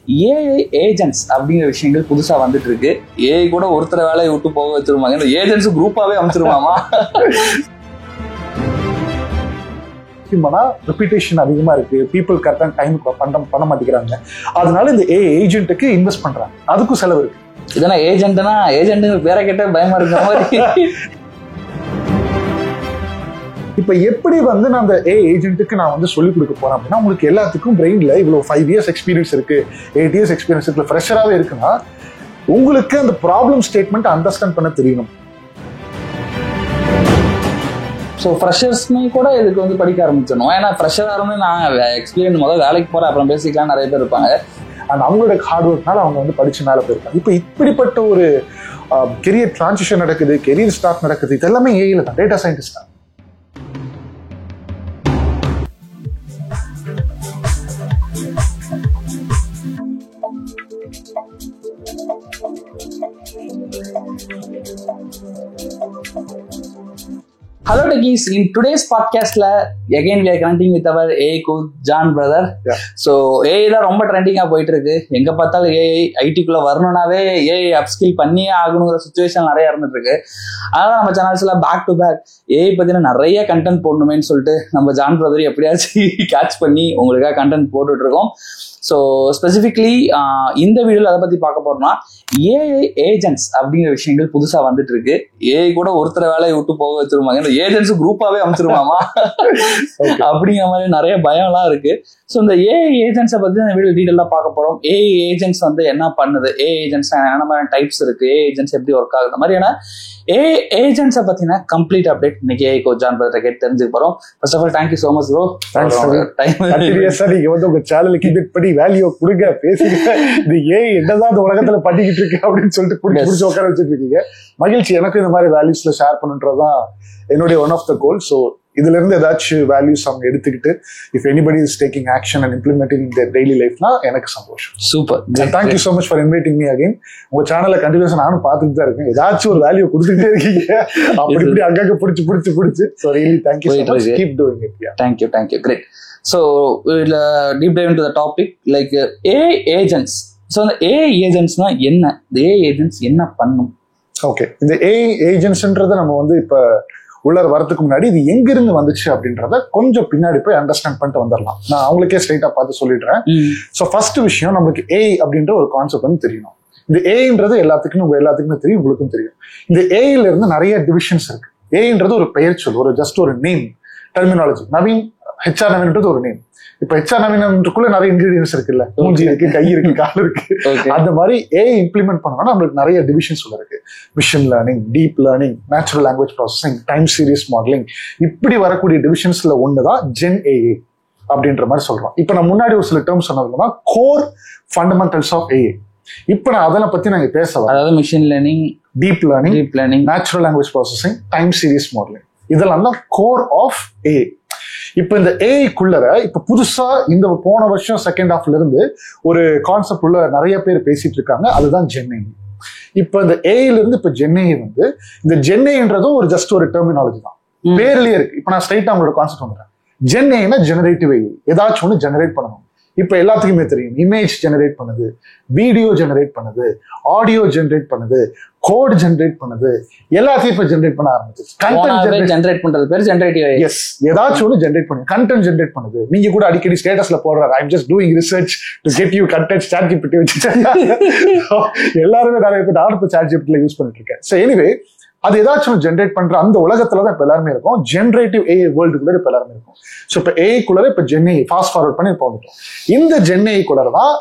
AI agents அப்படிங்கிற விஷயங்கள் புதுசா வந்துட்டு இருக்கு. ஏஐ கூட ஒருத்தர் வேலையை விட்டு போக வச்சிருவாங்க, இந்த ஏஜென்ட்ஸ் குரூப்பாவே அமைச்சிருவாமா? ரெப்யூட்டேஷன் அதிகமா இருக்கு, பீப்புள் கரெக்டான டைமுக்கு பண்ண மாட்டேங்கிறாங்க, அதனால இந்த ஏஐ ஏஜென்ட்டுக்கு இன்வெஸ்ட் பண்றாங்க, அதுக்கும் செலவு இருக்கு. இதெல்லாம் ஏஜென்ட்னா ஏஜென்ட் பேரை கேட்ட பயமா இருக்கிற மாதிரி. இப்ப எப்படி வந்து நான் அந்த ஏஜென்ட்டுக்கு நான் வந்து சொல்லிக் கொடுக்க போறேன் அப்படின்னா, உங்களுக்கு எல்லாத்துக்கும் பிரெயின்ல இவ்வளவு 5 years எக்ஸ்பீரியன்ஸ் இருக்கு, 8 years எக்ஸ்பீரியன்ஸ் இருக்கு, ஃப்ரெஷராகவே இருக்குன்னா உங்களுக்கு அந்த ப்ராப்ளம் ஸ்டேட்மெண்ட் அண்டர்ஸ்டாண்ட் பண்ண தெரியணும். ஸோ ஃப்ரெஷர்ஸ்மே கூட இதுக்கு வந்து படிக்க ஆரம்பிச்சிடணும். ஏன்னா ஃப்ரெஷராக நான் எக்ஸ்பீரியன்ஸ் முதல் வேலைக்கு போகிறேன் அப்புறம் பேசிக்கலாம் நிறைய பேர் இருப்பாங்க. அண்ட் அவங்களோட ஹார்ட் ஒர்க்னால அவங்க வந்து படிச்சு மேலே போயிருக்காங்க. இப்போ இப்படிப்பட்ட ஒரு கெரியர் டிரான்சிஷன் நடக்குது, கெரியர் ஸ்டார்ட் நடக்குது, இது எல்லாமே ஏஐல தான், டேட்டா சயின்டிஸ்ட் தான். Hello techies, in today's podcast again we are connecting with our AI coach John brother. So AI தான் ரொம்ப ட்ரெண்டிங்கா போயிட்டு இருக்கு. எங்க பார்த்தாலும் AI ஐடிக்குள்ள வரணும்னாவே AI அப்ஸ்கில் பண்ணியே ஆகணுங்கிற சுச்சுவேஷன் நிறைய இருந்துட்டு இருக்கு. அதனால நம்ம சேனல்ஸ்ல பேக் டு பேக் AI பத்தின நிறைய கண்டென்ட் போடணுமேன்னு சொல்லிட்டு நம்ம ஜான் பிரதர் எப்படியாச்சும் கேட்ச் பண்ணி உங்களுக்காக கண்டென்ட் போட்டுட்டு இருக்கோம். ஸோ ஸ்பெசிஃபிக்லி இந்த வீடியோவில் அதை பற்றி பார்க்க போறோம்னா ஏஐ ஏஜென்ட்ஸ் அப்படிங்கிற விஷயங்கள் புதுசாக வந்துட்டு இருக்கு. ஏஐ கூட ஒருத்தர் வேலையை விட்டு போக வச்சிருவாங்க, இந்த ஏஜென்ட்ஸ் குரூப்பாகவே அமைச்சிருவாமா அப்படிங்கிற மாதிரி நிறைய பயம்லாம் இருக்கு. ஸோ இந்த ஏஐ ஏஜென்ட்ஸை பற்றி இந்த வீடியோ டீட்டெயிலாக பார்க்க போகிறோம். ஏஐ ஏஜென்ட்ஸ் வந்து என்ன பண்ணுது, ஏஐ ஏஜென்ட்ஸ் என்ன மாதிரி டைப்ஸ் இருக்கு, ஏஐ ஏஜென்ட்ஸ் எப்படி ஒர்க் ஆகுது, இந்த மாதிரியான ஏஐ ஏஜென்ட்ஸை பற்றின கம்ப்ளீட் அப்டேட் இன்னைக்கு ஏஐ கோச் ஜான் பிரதர் கேட்டு தெரிஞ்சுக்க போகிறோம். First of all thank you so much bro. நீங்க வந்து உங்க சேனலுக்கு இன்வைட் பண்ணி வேல்யூ கொடுங்க, பேசுங்க, இது ஏஐ என்னதான் இந்த உலகத்துல பண்ணிக்கிட்டு இருக்கு அப்படின்னு சொல்லிட்டு பிடிச்சி உட்கார வச்சுட்டு இருக்கீங்க. மகிழ்ச்சி. எனக்கு இந்த மாதிரி வேல்யூஸ்ல ஷேர் பண்ணுன்றதுதான் என்னுடைய one of the goal. So இதுல இருந்து ஏதாச்சும் வேல்யூஸ் அவங்க எடுத்துக்கிட்டு if anybody is taking action and implementing in their daily லைஃப்னா எனக்கு சந்தோஷம். Super. Thank you so much for inviting me again. உங்க சேனலை கண்டினியூஸா நானும் பார்த்துட்டு தான் இருக்கேன், ஏதாச்சும் ஒரு வேல்யூ கொடுத்துட்டே இருக்கீங்க, அப்படி இப்படி அங்கங்க பிடிச்சு. So really thank you so much. Keep doing it. Thank you great. So we'll deep dive into the topic like AI agents. So the AI agents na enna, the AI agents enna பண்ணும்? Okay, இந்த AI ஏஜென்ட்ஸ்ன்றத நம்ம வந்து இப்ப உள்ளார வரதுக்கு முன்னாடி இது எங்க இருந்து வந்துச்சு அப்படின்றத கொஞ்சம் பின்னாடி போய் அண்டர்ஸ்டாண்ட் பண்ணிட்டு வந்துடலாம். நான் அவங்களுக்கே ஸ்ட்ரைட்டா பார்த்து சொல்லிடுறேன். ஸோ ஃபர்ஸ்ட் விஷயம், நம்மளுக்கு AI அப்படின்ற ஒரு கான்செப்ட் வந்து தெரியணும். இந்த ஏஐன்றது எல்லாத்துக்குமே தெரியும், உங்களுக்கும் தெரியும். இந்த ஏஐல இருந்து நிறைய டிவிஷன்ஸ் இருக்கு. ஏஐன்றது ஒரு பெயர் சொல், ஒரு ஜஸ்ட் ஒரு நேம், டெர்மினாலஜி. நவீன் HR நவீன்ன்றது ஒரு நேம். இப்ப HR நவீன்க்குள்ள நிறைய இன்கிரீடியன்ஸ் இருக்குல்ல, மூஞ்சி இருக்கு, கை இருக்கு, கால் இருக்கு. அந்த மாதிரி ஏஐ இம்ப்ளிமெண்ட் பண்ணணும்னா நம்மளுக்கு நிறைய டிவிஷன்ஸ் உள்ள இருக்கு. Machine learning, deep learning, natural language processing, time series modelling, இப்படி வரக்கூடிய டிவிஷன்ஸ்ல ஒண்ணுதான் ஜென் ஏஐ அப்படின்ற மாதிரி சொல்றோம். இப்ப நான் முன்னாடி ஒரு சில டேர்ம்ஸ் சொன்னதுல கோர் ஃபண்டமெண்டல்ஸ் ஆஃப் ஏஐ. இப்ப நான் அதெல்லாம் பத்தி நாங்க பேசலாம். அதாவது machine learning, deep learning, natural language processing, time series modelling, இதெல்லாம் தான் கோர் ஆஃப் ஏஐ. இப்ப இந்த ஏஐக்குள்ளர இப்ப புதுசா இந்த போன வருஷம் செகண்ட் ஹாஃப்ல இருந்து ஒரு கான்செப்ட் உள்ள நிறைய பேர் பேசிட்டு இருக்காங்க, அதுதான் ஜென்ஏ. இப்ப இந்த ஏஐல இருந்து இப்ப ஜென்ஏ வந்து இந்த ஜென்ஏன்றதும் ஒரு ஜஸ்ட் ஒரு டெர்மினாலஜி தான், பேர்லயே இருக்கு. இப்ப நான் ஸ்ட்ரைட்டா அவங்களோட கான்செப்ட் வந்துடுறேன். ஜென்ஏனா ஜெனரேட்டிவ் ஏஐ, ஏதாச்சும் ஒன்று ஜெனரேட் பண்ணணும். இப்ப எல்லாத்துக்குமே தெரியும், இமேஜ் ஜெனரேட் பண்ணுது, வீடியோ ஜெனரேட் பண்ணுது, ஆடியோ ஜெனரேட் பண்ணுது, கோட் ஜெனரேட் பண்ணுது, எல்லாத்தையும் இப்ப ஜெனரேட் பண்ண ஆரம்பிச்சிச்சு. கண்டென்ட் ஜெனரேட் பண்றது பேர் ஜெனரேட்டிவ் ஏஐ. எஸ், ஏதாச்சும் ஒன்று ஜெனரேட் பண்ணுது, கண்டென்ட் ஜெனரேட் பண்ணுது. நீங்க கூட அடிக்கடி ஸ்டேட்டஸ்ல போடுறாரு, I am just doing research to get you content, ChatGPT வச்சு எல்லாருமே நிறைய பேர் நானும் இப்ப ChatGPT யூஸ் பண்ணிட்டு இருக்கேன். சோ எனிவே, அது ஏதாச்சும் ஜென்ரேட் பண்ற அந்த உலகத்துலதான் இப்ப எல்லாருமே இருக்கும். ஜென்ரேட்டிவ் ஏஐ வேர்ல்டுக்குள்ள இப்ப எல்லாருமே இருக்கும். ஸோ இப்ப ஏஐக்குள்ள இப்ப ஜென்ஏ ஃபாஸ்ட் ஃபார்வர்ட் பண்ணி இப்போ வந்துட்டோம். இந்த ஜென்ஏக்குள்ள தான்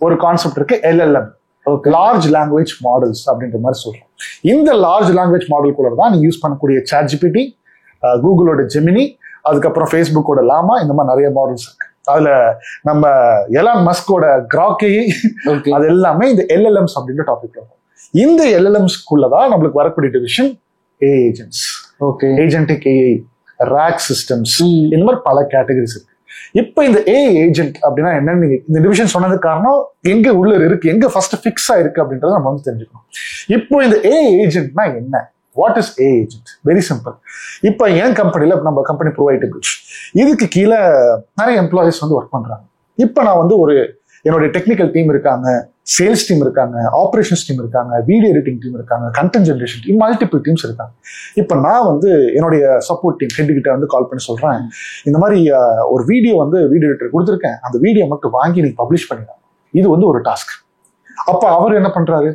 ஒரு கான்செப்ட் இருக்கு, LLM, லார்ஜ் லாங்குவேஜ் மாடல்ஸ் அப்படின்ற மாதிரி சொல்றோம். இந்த லார்ஜ் லாங்குவேஜ் மாடலுக்குள்ள தான் நீங்க யூஸ் பண்ணக்கூடிய ChatGPT, கூகுளோட ஜெமினி, அதுக்கப்புறம் ஃபேஸ்புக்கோட லாமா, இந்த மாதிரி நிறைய மாடல்ஸ் இருக்கு. அதுல நம்ம எலான் மஸ்கோட கிராக் ஏஐ, அது எல்லாமே இந்த LLMs அப்படின்ற டாபிக்ல இருக்கும். இந்த LLMsக்குள்ளதான் நம்மளுக்கு வரக்கூடிய division AI agents, agentic AI, rock systems, இந்த மாதிரி பல கேட்டகரிஸ் இருக்கு. இப்ப இந்த ஏஐ ஏஜென்ட் அப்படின்னா என்னன்னு இந்த டிவிஷன் சொன்னதுக்கு காரணம் எங்க உள்ள இருக்கு, எங்க ஃபர்ஸ்ட் ஃபிக்ஸ் ஆயிருக்கு அப்படின்றத நம்ம வந்து தெரிஞ்சுக்கணும். இப்போ இந்த ஏஐ ஏஜென்ட்னா என்ன, what is AI agent? Very simple. இப்ப என் கம்பெனில நம்ம கம்பெனி ப்ரொவைடபிள்ஸ், இதுக்கு கீழே நிறைய எம்ப்ளாயிஸ் வந்து ஒர்க் பண்றாங்க. இப்ப நான் வந்து ஒரு என்னுடைய டெக்னிக்கல் டீம் இருக்காங்க, சேல்ஸ் டீம் இருக்காங்க, ஆப்ரேஷன்ஸ் டீம் இருக்காங்க, வீடியோ எடிட்டிங் டீம் இருக்காங்க, content generation team, multiple teams இருக்காங்க. இப்போ நான் வந்து என்னுடைய சப்போர்ட் டீம் ஹெட் கிட்ட வந்து கால் பண்ணி சொல்றேன், இந்த மாதிரி ஒரு வீடியோ வந்து வீடியோ எடிட்டர் கொடுத்துருக்கேன், அந்த வீடியோ மட்டும் வாங்கி நீங்க பப்ளிஷ் பண்ணிடலாம். இது வந்து ஒரு டாஸ்க். அப்ப அவர் என்ன பண்றாரு,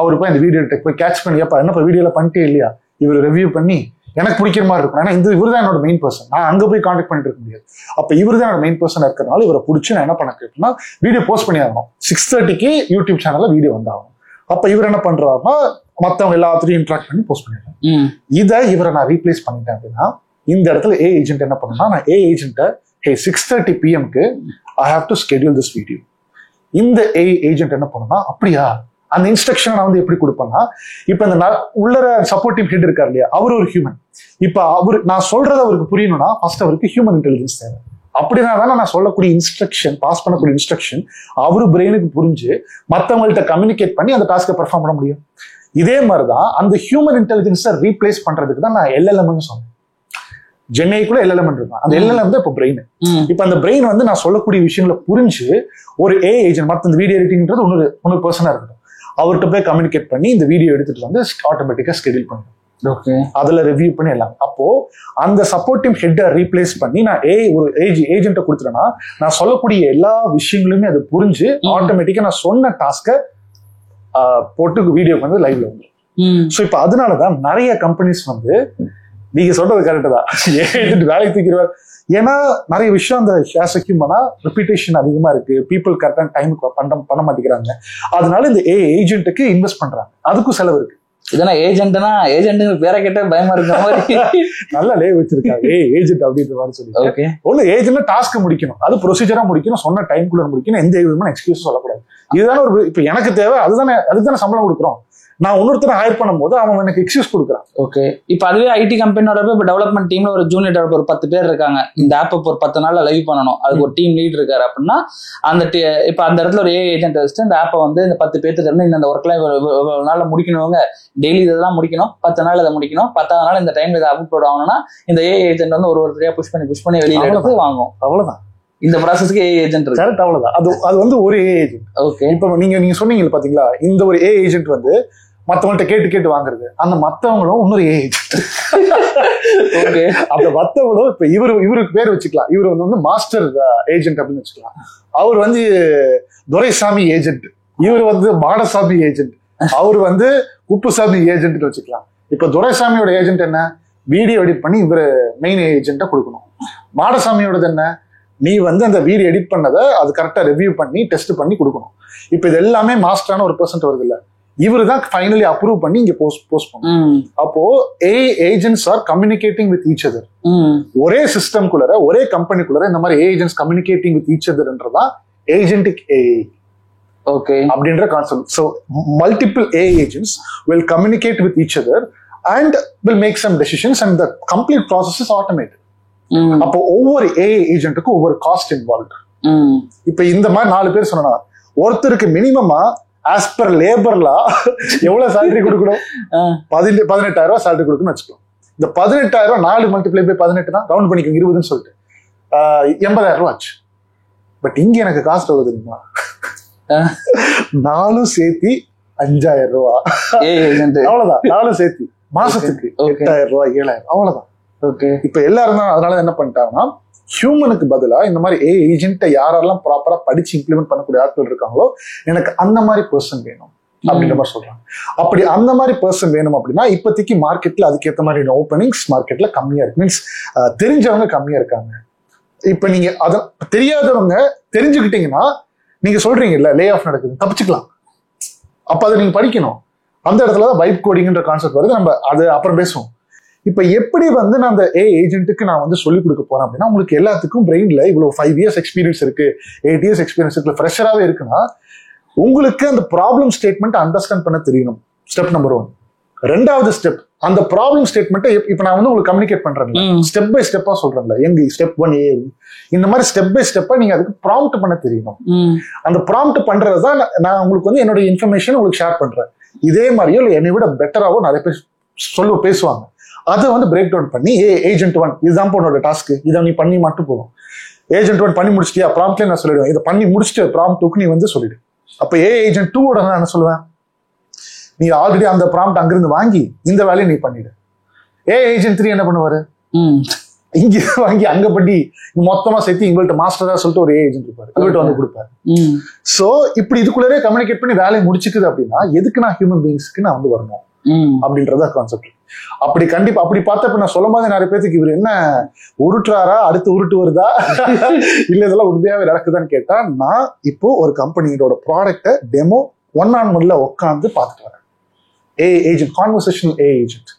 அவர் போய் அந்த வீடியோ எடிட்டர் போய் கேட்ச் பண்ணி, அப்ப என்னப்பா வீடியோல பண்ணிட்டே இல்லையா, இவர் ரிவ்யூ பண்ணி எனக்கு பிடிக்கிற மாதிரி இருக்கும். ஏன்னா இவர் தான் என்னோட மெயின் பர்சன், நான் அங்க போய் கான்டாக்ட் பண்ணிட்டு இருக்க முடியாது. அப்ப இவர் தான் என்னோட மெயின் பர்சன் இருக்கிறதுனால இவரை பிடிச்சி நான் என்ன பண்ண கேட்டேன்னா, வீடியோ போஸ்ட் பண்ணி ஆகணும். 6:30க்கு யூடியூப் சேனல்ல வீடியோ வந்தாகணும். அப்ப இவர் என்ன பண்றாருன்னா, மத்தவங்க எல்லாத்தையும் இன்ட்ராக்ட் பண்ணி போஸ்ட் பண்ணிடுறேன். இதை இவரை நான் ரீப்ளேஸ் பண்ணிட்டேன் அப்படின்னா, இந்த இடத்துல ஏ ஏஜென்ட் என்ன பண்ணுன்னா, நான் ஏ ஏஜென்ட்டை 6:30 PM I have to schedule this video. இந்த ஏ ஏஜென்ட் என்ன பண்ணுன்னா, அப்படியா அந்த இன்ஸ்ட்ரக்ஷன் நான் வந்து எப்படி கொடுப்பேன்னா, இப்ப இந்த உள்ளர சப்போர்ட் டீம் ஹெட் இருக்காரு இல்லையா, அவர் ஒரு ஹியூமன். இப்ப அவரு நான் சொல்றது அவருக்கு புரியணும்னா ஃபர்ஸ்ட் அவருக்கு ஹியூமன் இன்டெலிஜென்ஸ் தேவை. அப்படின்னா தானே நான் சொல்லக்கூடிய இன்ஸ்ட்ரக்ஷன், பாஸ் பண்ணக்கூடிய இன்ஸ்ட்ரக்ஷன் அவரு பிரெயினுக்கு புரிஞ்சு மற்றவங்கள்ட்ட கம்யூனிகேட் பண்ணி அந்த டாஸ்கை பெர்ஃபார்ம் பண்ண முடியும். இதே மாதிரிதான் அந்த ஹியூமன் இன்டெலிஜென்ஸை ரீப்ளேஸ் பண்றதுக்கு தான் நான் எல்எல்எம்னு சொன்னேன். ஜென்ஐக்குள்ள எல்எல்எம் இருக்கான், அந்த எல்எல்எம் தான் இப்போ பிரெயின். இப்ப அந்த பிரெயின் வந்து நான் சொல்லக்கூடிய விஷயங்களை புரிஞ்சு ஒரு ஏ ஏஜென்ட், மற்ற இந்த வீடியோ எடிட்டிங்ன்றது இன்னொரு பர்சனா இருக்கட்டும், அவர்கிட்ட போய் கம்யூனிகேட் பண்ணி இந்த வீடியோ எடுத்துட்டு வந்து ஆட்டோமேட்டிக்கா ஸ்கெடியூல் பண்ணும். அதுல ரிவ்யூ பண்ணி எல்லாம். அப்போ அந்த சப்போர்ட் டீம் ஹெட்டை ரீப்ளேஸ் பண்ணி நான் ஒரு ஏஜென்ட்டை கொடுத்துட்டேன்னா, நான் சொல்லக்கூடிய எல்லா விஷயங்களுமே அது புரிஞ்சு ஆட்டோமேட்டிக்கா நான் சொன்ன டாஸ்கை போட்டு வீடியோ வந்து லைவ்ல வந்துடும். ஸோ இப்போ அதனாலதான் நிறைய கம்பெனிஸ் வந்து, நீங்க சொல்றது கரெக்ட் தான், ஏஜென்ட் வேலைக்கு தூக்கிடுவார். ஏன்னா நிறைய விஷயம் அந்த ஹியூமனா ரெப்யூட்டேஷன் அதிகமா இருக்கு, பீப்புள் கரெக்டான டைமுக்கு பண்ண மாட்டேங்கிறாங்க. அதனால இந்த ஏஜென்ட்டுக்கு இன்வெஸ்ட் பண்றாங்க, அதுக்கும் செலவு இருக்கு. இதெல்லாம் ஏஜென்ட்னா ஏஜென்ட் பேரை கேட்ட பயமா இருக்க மாதிரி நல்லா லே வச்சிருக்காங்க ஏஜென்ட் அப்படின்ற மாதிரி சொல்லி. ஒண்ணு ஏஜென்ட்ல டாஸ்க் முடிக்கணும், அது ப்ரொசீஜரா முடிக்கணும், சொன்ன டைம்குள்ள முடிக்கணும், எந்த விதமான எக்ஸ்கியூஸ் சொல்லக்கூடாது. இதுதானே ஒரு, இப்ப எனக்கு தேவை அதுதானே சம்பளம் கொடுக்குறோம். நான் இன்னொருத்தரை ஹையர் பண்ணும் போது அவன் எனக்கு எக்ஸ்கியூஸ் கொடுக்குறான். ஓகே, இப்ப அதுவே ஐடி கம்பெனியோட இப்ப டெவலப்மெண்ட் டீம்ல ஒரு ஜூனியர் டெவலப்பர் ஒரு 10 பேர் இருக்காங்க, இந்த ஆப் ஒரு 10 நாள்ல லைவ் பண்ணணும், அதுக்கு ஒரு டீம் லீட் இருக்காரு அப்படின்னா, இப்ப அந்த இடத்துல ஒரு ஏஜென்ட் வச்சுட்டு இந்த ஆப்பை வந்து இந்த 10 பேருக்கு இருந்து இந்த ஒர்க்லாம் இவ்வளவு நாள்ல முடிக்கணுங்க, டெய்லி இதெல்லாம் முடிக்கணும், 10 நாள் இதை முடிக்கணும், 10ஆவது நாள் இந்த டைம்ல இதை அப்லோட் ஆகணும்னா இந்த ஏஜென்ட் வந்து ஒருத்தரையா புஷ் பண்ணி வெளியில எடுத்து வாங்கும். அவ்வளவுதான் இந்த ப்ராசஸ்க்கு ஏஜென்ட் இருக்கு. கரெக்ட், அவ்வளவுதான். அது வந்து ஒரு ஏஜென்ட். ஓகே, இப்ப நீங்க சொன்னீங்க பாத்தீங்களா, இந்த ஒரு ஏஜென்ட் வந்து மத்தவங்கள்ட்ட கேட்டு வாங்குறது, அந்த மத்தவங்களும் இன்னொரு ஏஜென்ட். அந்த மத்தவங்களும் இப்ப இவருக்கு பேர் வச்சுக்கலாம், இவர் வந்து மாஸ்டர் ஏஜென்ட் அப்படின்னு வச்சுக்கலாம். அவர் வந்து துரைசாமி ஏஜென்ட், இவர் வந்து மாடசாமி ஏஜென்ட், அவர் வந்து குப்புசாமி ஏஜென்ட் வச்சுக்கலாம். இப்ப துரைசாமியோட ஏஜென்ட் என்ன, வீடியோ எடிட் பண்ணி இவர் மெயின் ஏஜென்ட்டா கொடுக்கணும். மாடசாமியோடது என்ன, நீ வந்து அந்த வீடியோ எடிட் பண்ணதை அது கரெக்டா ரிவ்யூ பண்ணி டெஸ்ட் பண்ணி கொடுக்கணும். இப்ப இது எல்லாமே மாஸ்டரான ஒரு பர்சன்ட் வருது இல்ல, இவரு தான் ஃபைனலி அப்ரூவ் பண்ணி இங்க போஸ்ட் பண்ணும். அப்போ agents are communicating with each other. ஒரே சிஸ்டம்குள்ள ஒரே கம்பெனிக்குள்ள இந்த மாதிரி ஏஜென்ட்ஸ் கம்யூனிகேட்டிங் வித் ஈச் அதர்ன்றதான் ஏஜென்டிக் ஏஐ. ஓகே, அப்படின்ற concept. So multiple AI agents will communicate with each other and will make some decisions and the complete process is automated. அப்போ ஒவ்வொரு ஏஐ ஏஜென்ட்டுக்கும் ஒவ்வொரு காஸ்ட் இன்வால்வ். இப்ப இந்த மாதிரி 4 பேர் சொன்னா ஒருத்தருக்கு மினிமமா ஆஸ் பர் லேபர்லா எவ்வளவு சேலரி கொடுக்கணும், 18,000 ரூபாய் சேலரி கொடுக்கணும்னு வச்சுக்கோம். இந்த 18,000 ரூபாய் 4 மல்டிப்ளை பை 18 தான், ரவுண்ட் பண்ணிக்கோங்க 20ன்னு சொல்லிட்டு 80,000 ரூபாய் ஆச்சு. பட் இங்க எனக்கு காஸ்ட் எவ்வளவு தெரியுமா, 4 சேர்த்தி 5,000 ரூபாய். அவ்வளவுதான், 4 சேர்த்தி மாசத்துக்கு 8,000 ரூபாய் 7,000, அவ்வளவுதான். ஓகே, இப்ப எல்லாரும் தான் அதனால என்ன பண்ணிட்டாங்கன்னா, ஹியூமனுக்கு பதிலா இந்த மாதிரி ஏஜென்ட்டை யாரெல்லாம் ப்ராப்பரா படிச்சு இம்ப்ளிமெண்ட் பண்ணக்கூடிய ஆட்கள் இருக்காங்களோ, எனக்கு அந்த மாதிரி பர்சன் வேணும் அப்படின்ற மாதிரி சொல்றாங்க. அப்படி அந்த மாதிரி பர்சன் வேணும் அப்படின்னா இப்போதைக்கு மார்க்கெட்ல அதுக்கேற்ற மாதிரி ஓப்பனிங்ஸ் மார்க்கெட்ல கம்மியா இருக்கு. மீன்ஸ் தெரிஞ்சவங்க கம்மியா இருக்காங்க. இப்ப நீங்க அத தெரியாதவங்க தெரிஞ்சுக்கிட்டீங்கன்னா, நீங்க சொல்றீங்கல்ல லே ஆஃப் நடக்குது, தப்பிச்சுக்கலாம். அப்ப அதை நீங்க படிக்கணும். அந்த இடத்துலதான் வைப் கோடிங்ன்ற கான்செப்ட் வருது. நம்ம அது அப்புறம் பேசுவோம். இப்ப எப்படி வந்து நான் அந்த ஏஜென்ட்டுக்கு நான் வந்து சொல்லிக் கொடுக்க போறேன் அப்படின்னா, உங்களுக்கு எல்லாத்துக்கும் பிரெயின்ல இவ்வளவு 5 இயர்ஸ் எக்ஸ்பீரியன்ஸ் இருக்கு, 8 இயர்ஸ் எக்ஸ்பீரியன்ஸ் இருக்கு, ஃப்ரெஷராகவே இருக்குன்னா, உங்களுக்கு அந்த ப்ராப்ளம் ஸ்டேட்மெண்ட் அண்டர்ஸ்டாண்ட் பண்ண தெரியணும். Step number 1. 2வது ஸ்டெப், அந்த ப்ராப்ளம் ஸ்டேட்மெண்ட்டை இப்ப நான் வந்து உங்களுக்கு கம்யூனிகேட் பண்றேன், ஸ்டெப் பை ஸ்டெப்பா சொல்றேன்ல, எங்க ஸ்டெப் 1A இந்த மாதிரி ஸ்டெப் பை ஸ்டெப்பா நீங்க அதுக்கு ப்ராம்ப்ட் பண்ண தெரியணும். அந்த ப்ராம்ப்ட் பண்றதுதான் நான் உங்களுக்கு வந்து என்னோட இன்ஃபர்மேஷன் உங்களுக்கு ஷேர் பண்றேன். இதே மாதிரியோ இல்லை என்னை விட பெட்டராவோ நிறைய பேர் பேசுவாங்க. அதை வந்து பிரேக் டவுன் பண்ணி ஏஜென்ட் 1 இதுதான் உன்னோட டாஸ்க், இதை நீ பண்ணி மட்டும் போதும். ஏஜென்ட் 1 பண்ணி முடிச்சிட்டியா, ப்ராம்ப்ட்ல நான் சொல்லிடுவேன், இதை பண்ணி முடிச்சுட்டு ப்ராம்ப்ட் 2க்கு நீ வந்து சொல்லிடு. அப்ப ஏஜென்ட் 2 நான் என்ன சொல்லுவேன், நீ ஆல்ரெடி அந்த ப்ராம்ப்ட் அங்கிருந்து வாங்கி இந்த வேலையை நீ பண்ணிடு. ஏஜென்ட் 3 என்ன பண்ணுவாரு, இங்க வாங்கி அங்க பண்ணி மொத்தமா சேர்த்து இவங்கள்ட்ட மாஸ்டரா சொல்லிட்டு ஒரு ஏஜென்ட் இருப்பாரு, இவர்கிட்ட வந்து கொடுப்பாரு. சோ இப்படி இதுக்குள்ளே கம்யூனிகேட் பண்ணி வேலையை முடிச்சுக்குது அப்படின்னா எதுக்கு நான் ஹியூமன் பீயிங்ஸ்க்கு நான் வந்து வரணும் அப்படின்றத கான்செப்ட். அப்படி கண்டிப்பா அப்படி பார்த்தப்ப நான் சொல்லும் போது நிறைய பேருக்கு இவர் என்ன உருட்டுறாரா, அடுத்து உருட்டு வருதா, இல்ல இதெல்லாம் உண்மையாவே நடக்குதான்னு கேட்டா, நான் இப்போ ஒரு கம்பெனியோட ப்ராடக்ட டெமோ 1-on-1 உட்காந்து பார்த்துட்டு வரேன். Agent, conversational agent,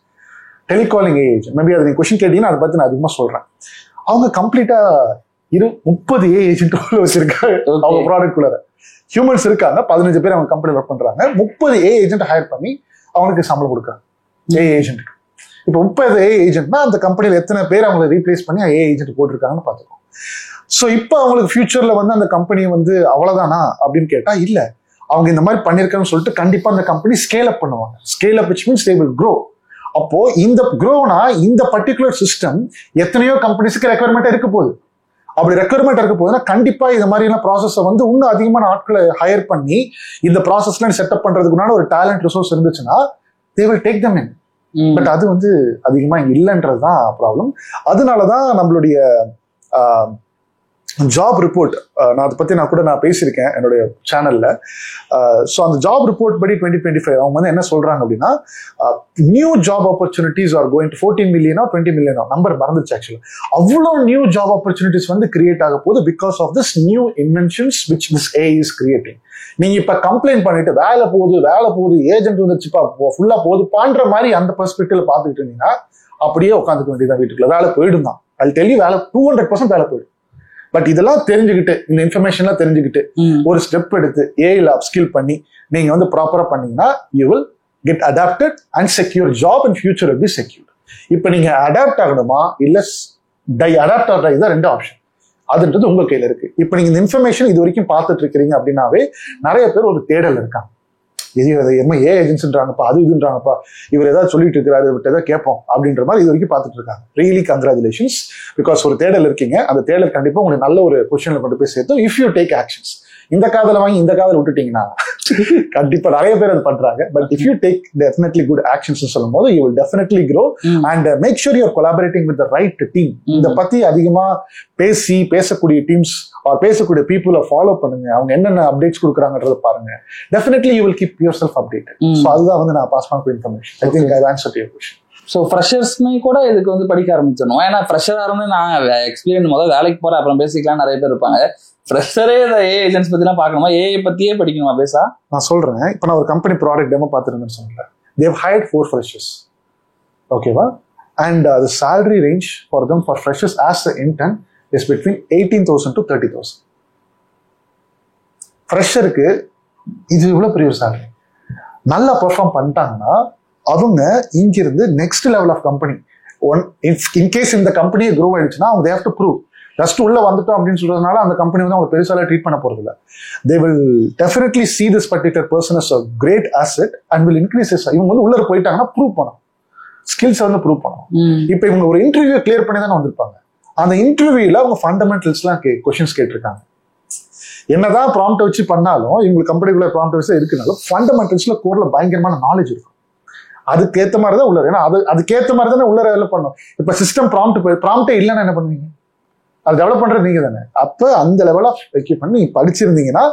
telecalling agent, maybe அதை நீங்க கொஸ்டின் கேட்டீங்கன்னா அதை பத்தி நான் அதிகமா சொல்றேன். அவங்க கம்ப்ளீட்டா 30 ஏஜென்ட் வச்சிருக்காங்க அவங்க ப்ராடக்ட் குள்ள. ஹியூமன்ஸ் இருக்காங்க 15 பேர் அவங்க கம்பெனி ஒர்க் பண்றாங்க. 30 ஏஜென்ட் ஹையர் பண்ணி அவனுக்கு சம்பளம் கொடுக்குறாங்க ஏஜென்ட்டுக்கு. இப்போ 30 ஏஜென்ட்னா அந்த கம்பெனியில் எத்தனை பேர் அவங்களை ரீப்ளேஸ் பண்ணி ஏஜென்ட் போட்டிருக்காங்கன்னு பார்த்துக்கோம். ஸோ இப்போ அவங்களுக்கு ஃபியூச்சர்ல வந்து அந்த கம்பெனி வந்து அவ்வளவுதானா அப்படின்னு கேட்டா இல்ல, அவங்க இந்த மாதிரி பண்ணிருக்கான்னு சொல்லிட்டு கண்டிப்பா அந்த கம்பெனி ஸ்கேல் அப் பண்ணுவாங்க. Scale up which means they will grow. அப்போ இந்த க்ரோனா இந்த பர்டிகுலர் சிஸ்டம் எத்தனையோ கம்பெனிஸ்க்கு ரெக்யர்மெண்ட் இருக்க போகுது. அப்படி ரெக்யர்மெண்ட் இருக்க போகுதுன்னா கண்டிப்பா இந்த மாதிரியான ப்ராசஸை வந்து இன்னும் அதிகமான ஆட்களை ஹையர் பண்ணி இந்த ப்ராசஸ்ல செட்டப் பண்றதுக்குனால ஒரு டேலண்ட் ரிசோர்ஸ் இருந்துச்சுன்னா they will take them in. But அது வந்து அதிகமா இங்க இல்லைன்றதுதான் ப்ராப்ளம். அதனாலதான் நம்மளுடைய ஜாப் ரிப்போர்ட், நான் அதை பத்தி நான் பேசியிருக்கேன் என்னுடைய சேனல்ல. ஸோ அந்த ஜாப் ரிப்போர்ட் படி 2025 அவங்க வந்து என்ன சொல்றாங்க அப்படின்னா, new job opportunities are going to 14 மில்லியனோ 20 மில்லியனோ நம்பர் மறந்துச்சு ஆக்சுவலி. அவ்வளோ நியூ ஜாப் ஆப்பர்ச்சுனிட்டிஸ் வந்து கிரியேட் ஆக போகுது because of this new inventions which this AI is creating. நீங்க இப்ப கம்ப்ளைண்ட் பண்ணிட்டு வேலை போகுது ஏஜென்ட் வந்துச்சுப்பா ஃபுல்லா போதுப்பான்ற மாதிரி அந்த பெர்ஸ்பெக்டிவ்ல பாத்துக்கிட்டு இருந்தீங்கன்னா அப்படியே உட்காந்துக்க வேண்டியதான் வீட்டுக்குள்ள. வேலை போயிடும் தான், அது டெல்லி வேலை 200% வேலை போயிடும். பட் இதெல்லாம் தெரிஞ்சுக்கிட்டு, இந்த இன்ஃபர்மேஷன்லாம் தெரிஞ்சுக்கிட்டு ஒரு ஸ்டெப் எடுத்து ஏஐல அப்ஸ்கில் பண்ணி நீங்க வந்து ப்ராப்பரா பண்ணீங்கன்னா you will get adapted and secure job and future will be secure. இப்ப நீங்க அடாப்ட் ஆகணுமா இல்ல அடாப்ட் ஆகுறதா, இதுதான் 2 ஆப்ஷன். அதுன்றது உங்க கையில இருக்கு. இப்ப நீங்க இந்த இன்ஃபர்மேஷன் இது வரைக்கும் பார்த்துட்டு இருக்கிறீங்க அப்படின்னாவே நிறைய பேர் ஒரு தேடல் இருக்காங்க. ஏ ஏஜென்சின்றாங்கப்பா, அது இதுன்றாங்கப்பா, இவர் ஏதாவது சொல்லிட்டு இருக்கிறாரு, இவர்கிட்ட ஏதாவது கேட்போம் அப்படின்ற மாதிரி இது வரைக்கும் பார்த்துட்டு இருக்காங்க. ரியலி கங்க்ராச்சுலேஷன்ஸ், பிகாஸ் ஒரு தேடல் இருக்கீங்க. அந்த தேடல் கண்டிப்பா உங்களுக்கு நல்ல ஒரு பொசிஷன்ல கொண்டு போய் சேர்த்து இஃப் யூ டேக் ஆக்ஷன்ஸ். இந்த காதல வாங்கி இந்த காதல விட்டுட்டீங்கன்னா கண்டிப்பா நிறைய பேர் அது பண்றாங்க. But if you take definitely good actions சொல்லும் போது you will definitely grow and make sure you are collaborating with the right team. இதை பத்தி அதிகமா பேசக்கூடிய டீம்ஸ் ஆர் பேசக்கூடிய பீப்புளை ஃபாலோ பண்ணுங்க. அவங்க என்னென்ன அப்டேட்ஸ் கொடுக்குறாங்கன்றத பாருங்க. Definitely you will keep yourself updated. So அதுதான் வந்து நான் பாஸ் பண்ண information. I think I answered your question. So ஃப்ரெஷர்ஸ்மே கூட இதுக்கு வந்து படிக்க ஆரம்பிச்சிடணும். ஏன்னா ஃப்ரெஷராக இருந்து நான் எக்ஸ்பீரியன்ஸ் முதல்ல வேலைக்கு போகிறேன் அப்புறம் பேசிக்கலாம் நிறைய பேர் இருப்பாங்க. ஃப்ரெஷரே இந்த ஏஜென்ட்ஸ் பற்றிலாம் பார்க்கணுமா, ஏஐ பற்றியே படிக்கணுமா பேசா? நான் சொல்கிறேன். இப்போ நான் ஒரு கம்பெனி ப்ராடக்ட் டெமோ பார்த்துருந்தேன்னு சொன்னேன். Dev hired 4 freshers. ஓகேவா? And the salary range for them for freshers as the intern is between 18,000 to 30,000. ஃப்ரெஷருக்கு இது இவ்வளோ பெரிய ஒரு சேலரி. நல்லா பெர்ஃபார்ம் பண்ணிட்டாங்கன்னா அவங்க இங்கிருந்து next level of company in case இந்த கம்பெனியை க்ரோ ஆயிடுச்சுன்னா அவங்க தேவ் டு ப்ரூவ். ஜஸ்ட் உள்ள வந்துட்டோம் அப்படின்னு சொல்றதுனால அந்த கம்பெனி வந்து அவங்க பெருசால ட்ரீட் பண்ண போறது இல்லை. They will definitely see this particular person as a great asset and will increase his. இவங்க வந்து உள்ள போயிட்டாங்கன்னா ப்ரூவ் பண்ணணும், ஸ்கில்ஸ் வந்து ப்ரூவ் பண்ணணும். இப்போ இவங்க ஒரு இன்டர்வியூ கிளியர் பண்ணி தானே வந்திருப்பாங்க. அந்த இன்டர்வியூல அவங்க ஃபண்டமெண்டல்ஸ்லாம் கொஸ்டின்ஸ் கேட்டிருக்காங்க. என்னதான் ப்ராம்ப்ட் வச்சு பண்ணாலும் இவங்களுக்கு கம்பெனிக்குள்ள ப்ராம்ப்ட் வச்சு இருக்குனாலும் ஃபண்டமெண்டல்ஸ்ல கோர்ல பயங்கரமான நாலேஜ் இருக்கும். அதுக்கேற்ற மாதிரி தான் உள்ள, ஏன்னா அதுக்கேற்ற மாதிரி தானே உள்ள டெவலப் பண்ணணும். இப்ப சிஸ்டம் ப்ராம்ப்டே இல்லைன்னா என்ன பண்ணுவீங்க? அது டெவலப் பண்றது நீங்க தானே. அப்ப அந்த லெவல் ஆஃப் எக்யூப்மெண்ட் நீங்க படிச்சிருந்தீங்கன்னா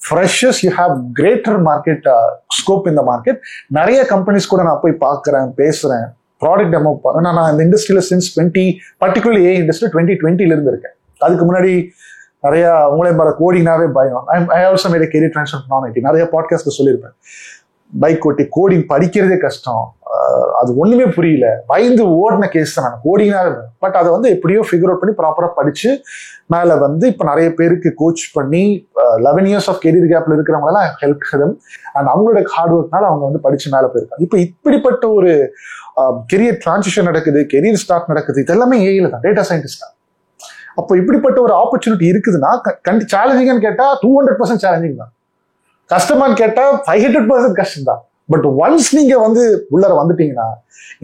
freshers you have greater market scope இந்த மார்க்கெட். நிறைய கம்பெனிஸ் கூட நான் போய் பார்க்குறேன், பேசுறேன், ப்ராடக்ட் டெமோ. நான் இந்த இண்டஸ்ட்ரியில சின்ஸ் பர்டிகுலர்லி ஏ இண்டஸ்ட்ரி 2020 இருந்து இருக்கேன். அதுக்கு முன்னாடி நிறைய உங்களே பாரு கோடிங்னாவே பயம். I also made a career transfer நான் ஐடி. நிறைய பாட்காஸ்ட்ல சொல்லியிருப்பேன். பைக் ஓட்டி கோடிங் படிக்கிறதே கஷ்டம், அது ஒண்ணுமே புரியல, பயந்து ஓடின கேஸ் தான் நான் கோடிங்னாவே. பட் அதை வந்து எப்படியோ ஃபிகர் அவுட் பண்ணி ப்ராப்பரா படிச்சு மேல வந்து இப்ப நிறைய பேருக்கு கோச் பண்ணி 11 years ஆஃப் கெரியர் கேப்ல இருக்கிறவங்களெல்லாம் ஹெல்ப் ஹெதம் அண்ட் அவங்களோட ஹார்ட் ஒர்க்னால அவங்க வந்து படிச்சு மேல போயிருக்காங்க. இப்ப இப்படிப்பட்ட ஒரு கெரியர் டிரான்சிஷன் நடக்குது, கெரியர் ஸ்டார்ட் நடக்குது, இது எல்லாமே ஏஐல தான், டேட்டா சயின்டிஸ்ட் தான். அப்போ இப்படிப்பட்ட ஒரு ஆப்பர்ச்சுனிட்டி இருக்குதுன்னா சேலஞ்சிங்னு கேட்டா 200% சேலஞ்சிங் தான். கஷ்டமான்னு கேட்டா 500% கஷ்டம் தான். பட் ஒன்ஸ் நீங்க வந்து உள்ளர வந்துட்டீங்கன்னா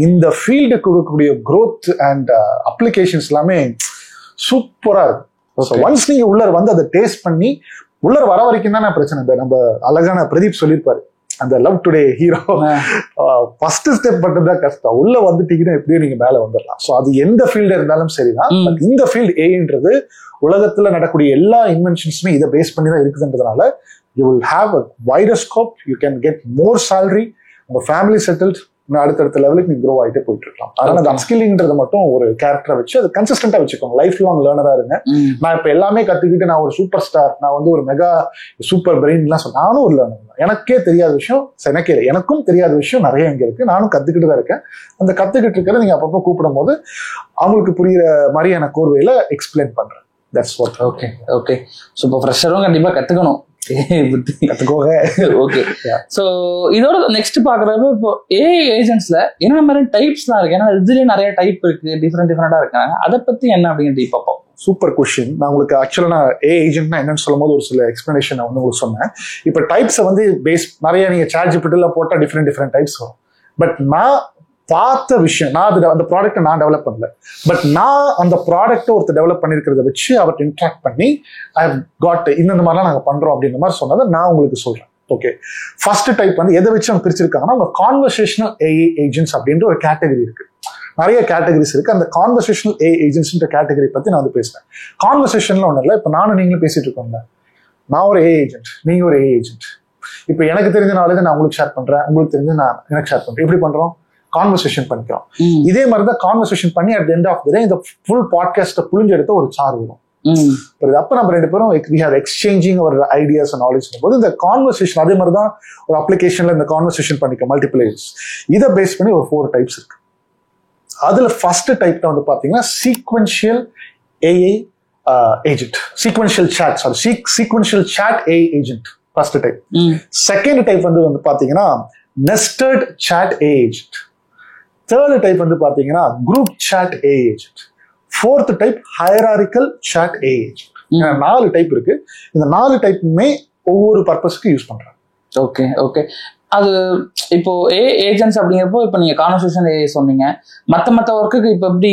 இந்த ஃபீல்டு கொடுக்கக்கூடிய growth அண்ட் அப்ளிகேஷன்ஸ் எல்லாமே சூப்பரா இருக்கும். ஒன்ஸ் நீங்க உள்ள வந்து அதை டேஸ்ட் பண்ணி உள்ள வர வரைக்கும் தான் பிரச்சனை. இந்த நம்ம அழகான பிரதீப் சொல்லியிருப்பாரு, அந்த love today hero first step மட்டும் தான் கஷ்டம், உள்ள வந்துட்டீங்கன்னா எப்படியும் நீங்க மேல வந்துடலாம். ஸோ அது எந்த ஃபீல்டு இருந்தாலும் சரிதான். இந்த ஃபீல்டு ஏன்றது உலகத்துல நடக்கூடிய எல்லா இன்வென்ஷன்ஸுமே இதை பேஸ் பண்ணி தான் இருக்குதுன்றதுனால you will have a wider scope, you can get more salary, உங்க ஃபேமிலி செட்டில்ட், அடுத்தடுத்த லெவலுக்கு நீங்க க்ரோ ஆகிட்டே போயிட்டு இருக்கலாம். அதனால அந்த அப்ஸ்கில்லிங்கிறது மட்டும் ஒரு கேரக்டரை வச்சு அது கன்சிஸ்டன்டா வச்சுக்கோங்க. லைஃப் லாங் லேர்னரா இருங்க. நான் இப்ப எல்லாமே கத்துக்கிட்டு நான் ஒரு சூப்பர் ஸ்டார், நான் வந்து ஒரு மெகா சூப்பர் பிரெயின்லாம் சொல்ல, நானும் ஒரு லேர்னர் தான். எனக்கே தெரியாத விஷயம், எனக்கும் தெரியாத விஷயம் நிறைய இங்க இருக்கு. நானும் கத்துக்கிட்டு தான் இருக்கேன். அந்த கத்துக்கிட்டு இருக்கிறத நீங்க அப்பப்போ கூப்பிடும் போது அவங்களுக்கு புரியுற மாதிரியான கோர்வையில எக்ஸ்பிளைன் பண்றேன். That's what. Okay okay. So இப்போ ஃப்ரெஷரும் கண்டிப்பா கத்துக்கணும். ஓகே. சோ இதோட நெக்ஸ்ட் பாக்குறப்ப இப்போ ஏஐ ஏஜென்ட்ஸ்ல என்ன மாதிரி டைப்ஸ்லாம் இருக்கு? ஏன்னா இதுலயே நிறைய டைப் இருக்கு, டிஃப்ரெண்டா இருக்காங்க. அதை பத்தி என்ன அப்படிங்கிறது பார்ப்போம். Super question. நான் உங்களுக்கு ஆக்சுவலா நான் ஏஐ ஏஜென்ட்னா என்னன்னு சொல்லும் போது ஒரு சில எக்ஸ்பிளனேஷன் நான் வந்து உங்களுக்கு சொன்னேன். இப்போ டைப்ஸை வந்து நிறைய நீங்க ChatGPTல போட்டா டிஃப்ரெண்ட் டைப்ஸ் வரும். பட் நான் பார்த்த விஷயம், நான் அந்த ப்ராடக்ட்டை நான் டெவலப் பண்ணல, பட் நான் அந்த ப்ராடக்ட்டை ஒருத்தர் டெவலப் பண்ணிருக்கிறத வச்சு அவர்கிட்ட இன்ட்ராக்ட் பண்ணி ஐ ஹவ் காட் இந்த மாதிரிலாம் நாங்கள் பண்றோம் அப்படின்ற மாதிரி சொன்னதை நான் உங்களுக்கு சொல்றேன். ஓகே, ஃபர்ஸ்ட் டைப் வந்து எதை வச்சு அவங்க பிரிச்சிருக்காங்கன்னா, அவங்க கான்வர்சேஷனல் ஏஐ ஏஜென்ட்ஸ் அப்படின்ற ஒரு கேட்டகரி இருக்கு. நிறைய கேட்டகரிஸ் இருக்கு. அந்த கான்வர்சேஷனல் ஏஐ ஏஜென்ட்ஸ்ன்ற கேட்டகரி பத்தி நான் வந்து பேசுறேன். கான்வர்சேஷன்ல ஒன்றும் இல்லை. இப்போ நானும் நீங்களும் பேசிட்டு இருக்கோம்ல, நான் ஒரு ஏஐ ஏஜென்ட், நீங்க ஒரு ஏஐ ஏஜென்ட். இப்போ எனக்கு தெரிஞ்ச நாலேஜ் நான் உங்களுக்கு ஷேர் பண்றேன், உங்களுக்கு தெரிஞ்சு நான் எனக்கு ஷேர் பண்றேன். எப்படி பண்றோம்? கான்வர்சேஷன் பண்ணிக்கிறோம். இதே மாதிரிதான் கான்வர்சேஷன் பண்ணி at the end of the day இந்த ஃபுல் பாட்காஸ்ட்டை புரிஞ்சு எடுத்த ஒரு சார் வரும். அப்ப நம்ம ரெண்டு பேரும் we are exchanging our ideas and knowledge போது இந்த கான்வர்சேஷன் அதே மாதிரி தான் ஒரு அப்ளிகேஷன்ல இந்த கான்வர்சேஷன் பண்ணிக்க மல்டிபிள் ஏஜஸ். இதை பேஸ் பண்ணி ஒரு 4 டைப்ஸ் இருக்கு. அதுல ஃபர்ஸ்ட் டைப் தான் வந்து பாத்தீங்கன்னா sequential AI agent, sequential chat AI agent first type. Second type வந்து பாத்தீங்கன்னா nested chat AI agent. Third type வந்து பாத்தீங்கன்னா group chat AI agent. Fourth type hierarchical chat AI agent. 4 type இருக்கு. இந்த 4 டைப்புமே ஒவ்வொரு பர்பஸ்க்கு யூஸ் பண்றாங்க. Okay okay. அது இப்போ ஏஜென்ட்ஸ் அப்படிங்கிறப்போ இப்போ நீங்க கான்வர்சேஷன் ஏஐ சொன்னீங்க, மற்ற ஒர்க்குக்கு இப்போ எப்படி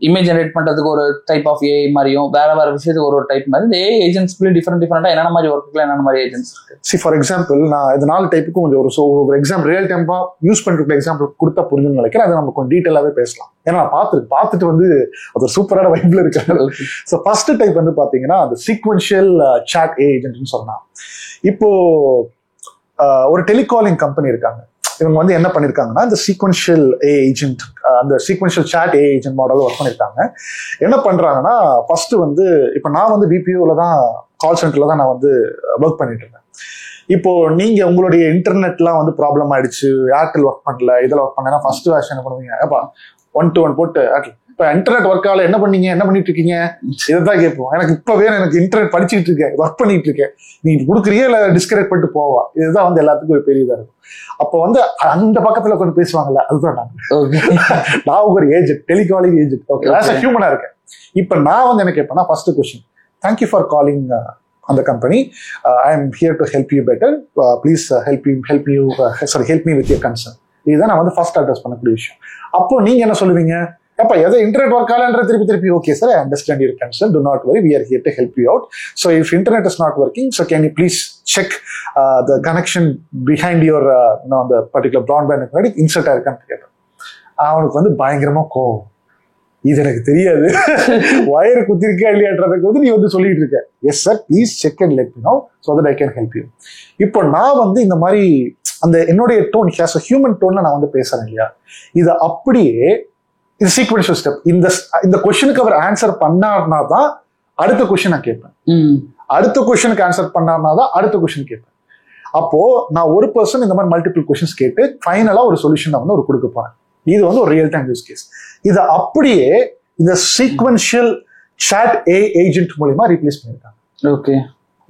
இமேஜ் ஜெனரேட் பண்றதுக்கு ஒரு டைப் ஆஃப் ஏஐ மாதிரியும் வேற விஷயத்துக்கு ஒரு டைப் மாதிரி இந்த ஏஐ ஏஜென்ட்ஸ்க்குள்ளே டிஃப்ரெண்டா என்னென்ன மாதிரி ஒர்க்குல என்னென்ன மாதிரி ஏஜென்ட்ஸ் இருக்கு? சி ஃபார் எக்ஸாம்பிள் நான் இது 4 டைப்புக்கும் கொஞ்சம் ஒரு எக்ஸாம்பிள் ரியல் டைம்பா யூஸ் பண்ணிருக்க எக்ஸாம்பிள் கொடுத்தா புரிஞ்சுன்னு நினைக்கிறேன். அதை நம்ம கொஞ்சம் டீட்டெயிலாவே பேசலாம். ஏன்னா நான் பார்த்துட்டு வந்து அது ஒரு சூப்பரான வைப்ல இருக்காங்க. ஸோ ஃபர்ஸ்ட் டைப் வந்து பாத்தீங்கன்னா அந்த சீக்வென்ஷியல் சாட் ஏஐ ஏஜென்ட்னு சொன்னா, இப்போ ஒரு டெலிகாலிங் கம்பெனி இருக்காங்க. இவங்க வந்து என்ன பண்ணிருக்காங்கன்னா இந்த சீக்வென்ஷியல் ஏஐ ஏஜென்ட், அந்த sequential chat AI agent model work பண்ணிருக்காங்க. என்ன பண்றாங்கன்னா ஃபர்ஸ்ட் வந்து இப்போ நான் வந்து பிபிஓல தான் கால் சென்டர்ல தான் நான் வந்து ஒர்க் பண்ணிட்டு இருக்கேன். இப்போ நீங்க உங்களுடைய இன்டர்நெட்லாம் வந்து ப்ராப்ளம் ஆயிடுச்சு, ஏர்டெல் ஒர்க் பண்ணல, இதில் ஒர்க் பண்ணா ஃபர்ஸ்ட் வேர்ஷன் என்ன பண்ணுவீங்க? ஏப்பா 1 to 1 போட்டு இப்போ இன்டர்நெட் ஒர்க் ஆகல, என்ன பண்ணீங்க, என்ன பண்ணிட்டு இருக்கீங்க, இதைதான் கேட்போம். எனக்கு இப்போ வேணும், எனக்கு இன்டர்நெட் படிச்சுட்டு இருக்கேன், ஒர்க் பண்ணிட்டு இருக்கேன், நீங்க கொடுக்குறியா இல்லை டிஸ்கனெக்ட் பண்ணிட்டு போவா? இதுதான் வந்து எல்லாத்துக்கும் ஒரு பெரிய இதா இருக்கும். அப்போ வந்து அந்த பக்கத்துல கொஞ்சம் பேசுவாங்கல்ல, அதுதான் நான் ஒரு agent, telecalling agent. Okay, as a ஹியூமனா இருக்கேன். இப்போ நான் வந்து என்ன கேட்பேன்னா first question, thank you for calling அந்த company, I am here to help you better, please help me with your concern. இதுதான் நான் வந்து ஃபர்ஸ்ட் அட்ரஸ் பண்ணக்கூடிய விஷயம். அப்போ நீங்க என்ன சொல்லுவீங்க? அப்ப எதை இன்டர்நெட் ஒர்க் ஆகலன்ற திருப்பி okay sir, I understand your concern, do not worry, we are here to help you out. So if internet is not working, so can you please check the connection behind your அந்த particular broadband முன்னாடி insert ஆயிருக்கான்னு கேட்டேன். அவனுக்கு வந்து பயங்கரமா கோவம், இது எனக்கு தெரியாது, வயர் குத்திருக்கா இல்லையான்றதுக்கு வந்து நீ வந்து சொல்லிட்டு இருக்க. Yes sir, please check and let me know so that I can help you. இப்போ நான் வந்து இந்த மாதிரி அந்த என்னுடைய டோன், ஆஸ் அ ஹியூமன் டோன்ல நான் வந்து பேசுறேன் இல்லையா, இது அப்படியே இது சீக்வென்ஷியல் ஸ்டெப். இந்த கொஸ்டினுக்கு அவர் ஆன்சர் பண்ணார்னா தான் அடுத்த கொஸ்டின் நான் கேட்பேன், அடுத்த கொஸ்டினுக்கு ஆன்சர் பண்ணார்னா தான் அடுத்த கொஸ்டின் கேட்பேன். அப்போ நான் ஒரு பர்சன் இந்த மாதிரி மல்டிபிள் கொஸ்டின்ஸ் கேட்டு ஃபைனலா ஒரு சொல்யூஷன் வந்து ஒரு கொடுக்க போறேன். இது வந்து ஒரு ரியல் டைம் யூஸ் கேஸ். இதை அப்படியே இந்த சீக்வென்ஷியல் சாட் ஏஐ ஏஜென்ட் மூலமா ரீப்ளேஸ் பண்ணிருக்காங்க. ஓகே,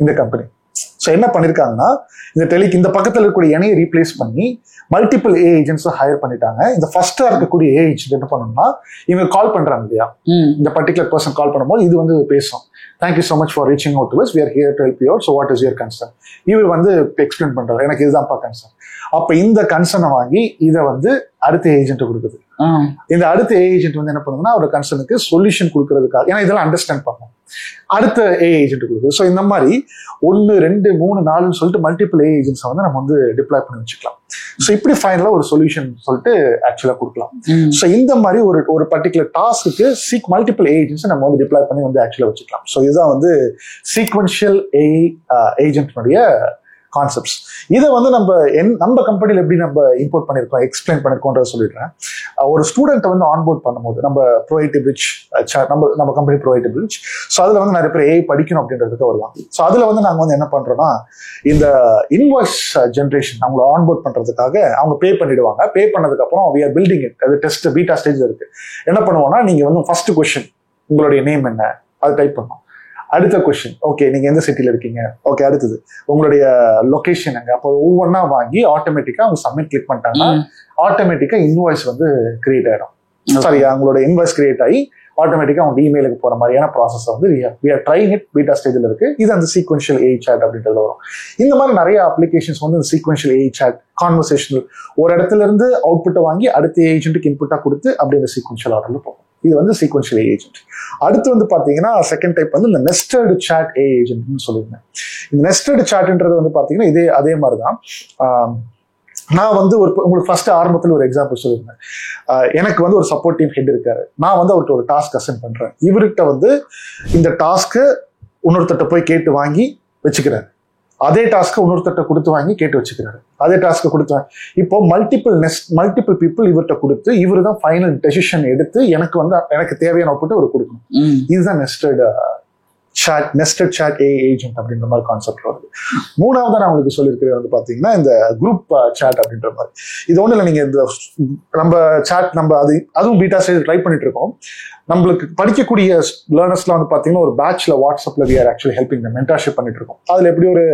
இந்த கம்பெனி ஸோ என்ன பண்ணிருக்காங்கன்னா இந்த பக்கத்தில் இருக்கக்கூடிய இணையை ரீப்ளேஸ் பண்ணி மல்டிபிள் ஏஐ ஏஜென்ட்ஸ் ஹையர் பண்ணிட்டாங்க. இந்த ஃபர்ஸ்டா இருக்கக்கூடிய ஏஐ ஏஜென்ட் என்ன பண்ணணும்னா, இவங்க கால் பண்றாங்க இல்லையா, இந்த பர்டிகுலர் பர்சன் கால் பண்ணும்போது இது வந்து பேசும், thank you so much for reaching out to us, we are here to help you out, so what is your concern. இவர் வந்து எக்ஸ்பிளைன் பண்றாரு, எனக்கு இதுதான்ப்பா கன்சர்ன். அப்ப இந்த கன்சர்னை வாங்கி இதை வந்து அடுத்த ஏஜென்ட் கொடுக்குது. இந்த அடுத்த ஏஐ ஏஜென்ட் வந்து என்ன பண்ணுதுன்னா அவரோட கன்சர்னுக்கு சொல்யூஷன் கொடுக்கறதுக்காக, ஏன்னா இதெல்லாம் அண்டர்ஸ்டாண்ட் பண்ணும், அடுத்த ஏஐ ஏஜென்ட் கொடுக்குது. ஸோ இந்த மாதிரி 1, 2, 3, 4 சொல்லிட்டு மல்டிபிள் ஏஐ ஏஜென்ட்ஸை வந்து நம்ம வந்து டிப்ளாய் பண்ணி வச்சுக்கலாம். ஸோ இப்படி ஃபைனலா ஒரு சொல்யூஷன் சொல்லிட்டு ஆக்சுவலா கொடுக்கலாம். ஸோ இந்த மாதிரி ஒரு பர்டிகுலர் டாஸ்க்கு மல்டிபிள் ஏஜென்ட்ஸ் நம்ம வந்து டிப்ளாய் பண்ணி வந்து ஆக்சுவலா வச்சுக்கலாம். ஸோ இதுதான் வந்து சீக்வென்ஷியல் ஏஐ ஏஜென்ட்னுடைய கான்செப்ட்ஸ். இதை வந்து நம்ம கம்பெனியில் எப்படி நம்ம இம்போர்ட் பண்ணியிருக்கோம், எக்ஸ்பிளைன் பண்ணிருக்கோன்றத சொல்லிடுறேன். ஒரு ஸ்டூடெண்ட்டை வந்து ஆன்போர்ட் பண்ணும்போது நம்ம ப்ரொவைட்டி பிரிட்ஜ், நம்ம கம்பெனி ப்ரொவைட்டி பிரிட்ஜ். ஸோ அதில் வந்து நிறைய பேர் ஏஐ படிக்கணும் அப்படின்றதுக்கு வருவாங்க. ஸோ அதில் வந்து நாங்கள் வந்து என்ன பண்ணுறோம்னா, இந்த இன்வாய்ஸ் ஜென்ரேஷன் அவங்கள ஆன்போர்ட் பண்ணுறதுக்காக அவங்க பே பண்ணிடுவாங்க. பே பண்ணதுக்கப்புறம் we are building it, அது டெஸ்ட் பீட்டா ஸ்டேஜில் இருக்கு. என்ன பண்ணுவோம்னா, நீங்கள் வந்து ஃபர்ஸ்ட் கொஸ்டின் உங்களுடைய நேம் என்ன அது டைப் பண்ணணும். அடுத்த கொஸ்டின், ஓகே நீங்க எந்த சிட்டில இருக்கீங்க, ஓகே அடுத்தது உங்களுடைய லொகேஷன் எங்க. அப்போ ஒவ்வொன்றா வாங்கி ஆட்டோமேட்டிக்கா அவங்க சப்மிட் கிளிக் பண்ணிட்டாங்கன்னா ஆட்டோமேட்டிக்கா இன்வாய்ஸ் வந்து கிரியேட் ஆயிடும். சாரி, அவங்களோட இன்வாய்ஸ் கிரியேட் ஆகி ஆட்டோமேட்டிக்கா அவங்க இமெயிலுக்கு போற மாதிரியான ப்ராசஸ் வந்து we are trying it, beta ஸ்டேஜில் இருக்கு. இது அந்த சீக்வென்ஷியல் ஏஐ சாட் அப்படின்றது வரும். இந்த மாதிரி நிறைய அப்ளிகேஷன்ஸ் வந்து இந்த சீக்வென்ஷியல் ஏஐ சாட் கான்வர்சேஷனல் ஒரு இடத்துல இருந்து அவுட்புட்டை வாங்கி அடுத்த ஏஜென்ட்டுக்கு இன்புட்டா கொடுத்து அப்படி இந்த சீக்வென்ஷியல் ஆர்டர்ல போகும். இது வந்து சீக்வென்ஷியல் ஏஐ ஏஜென்ட். அடுத்து வந்து பாத்தீங்கன்னா செகண்ட் டைப் வந்து இந்த நெஸ்டட் சாட் ஏஐ ஏஜென்ட்னு சொல்லியிருந்தேன். இந்த நெஸ்டட் சாட்ன்றது வந்து பாத்தீங்கன்னா அதே மாதிரிதான். நான் வந்து உங்களுக்கு ஃபர்ஸ்ட் ஆரம்பத்தில் ஒரு எக்ஸாம்பிள் சொல்லியிருந்தேன். எனக்கு வந்து ஒரு சப்போர்ட் டீம் ஹெட் இருக்காரு. நான் வந்து அவர்கிட்ட ஒரு டாஸ்க் அசைன் பண்றேன். இவர்கிட்ட வந்து இந்த டாஸ்க்கு இன்னொருத்தட்ட போய் கேட்டு வாங்கி வச்சுக்கிறாரு. அதே டாஸ்க்கு இன்னொருத்தட்ட கொடுத்து வாங்கி கேட்டு வச்சுக்கிறாரு. அதே டாஸ்க்கு கொடுத்து இப்போ மல்டிபிள் பீப்புள் இவர்கிட்ட கொடுத்து இவரு தான் ஃபைனல் டெசிஷன் எடுத்து எனக்கு தேவையான அவுட்புட் அவர் கொடுக்கணும். இதுதான் நெஸ்டட் சாட் ஏஐ ஏஜென்ட் அப்படின்ற மாதிரி கான்செப்ட் வருது. மூணாவது நான் உங்களுக்கு சொல்லியிருக்கிறது வந்து பாத்தீங்கன்னா இந்த குரூப் சாட் அப்படின்ற மாதிரி. இது ஒண்ணு இல்லை, நீங்க இந்த நம்ம சாட் அதுவும் பீட்டா ஸ்டேஜ் ட்ரை பண்ணிட்டு இருக்கோம். நம்மளுக்கு படிக்கக்கூடிய லேர்னர்ஸ்லாம் வந்து பாத்தீங்கன்னா ஒரு பேட்ச்ல வாட்ஸ்அப்ல we are actually helping them, mentorship பண்ணிட்டு இருக்கோம். அதுல எப்படி ஒரு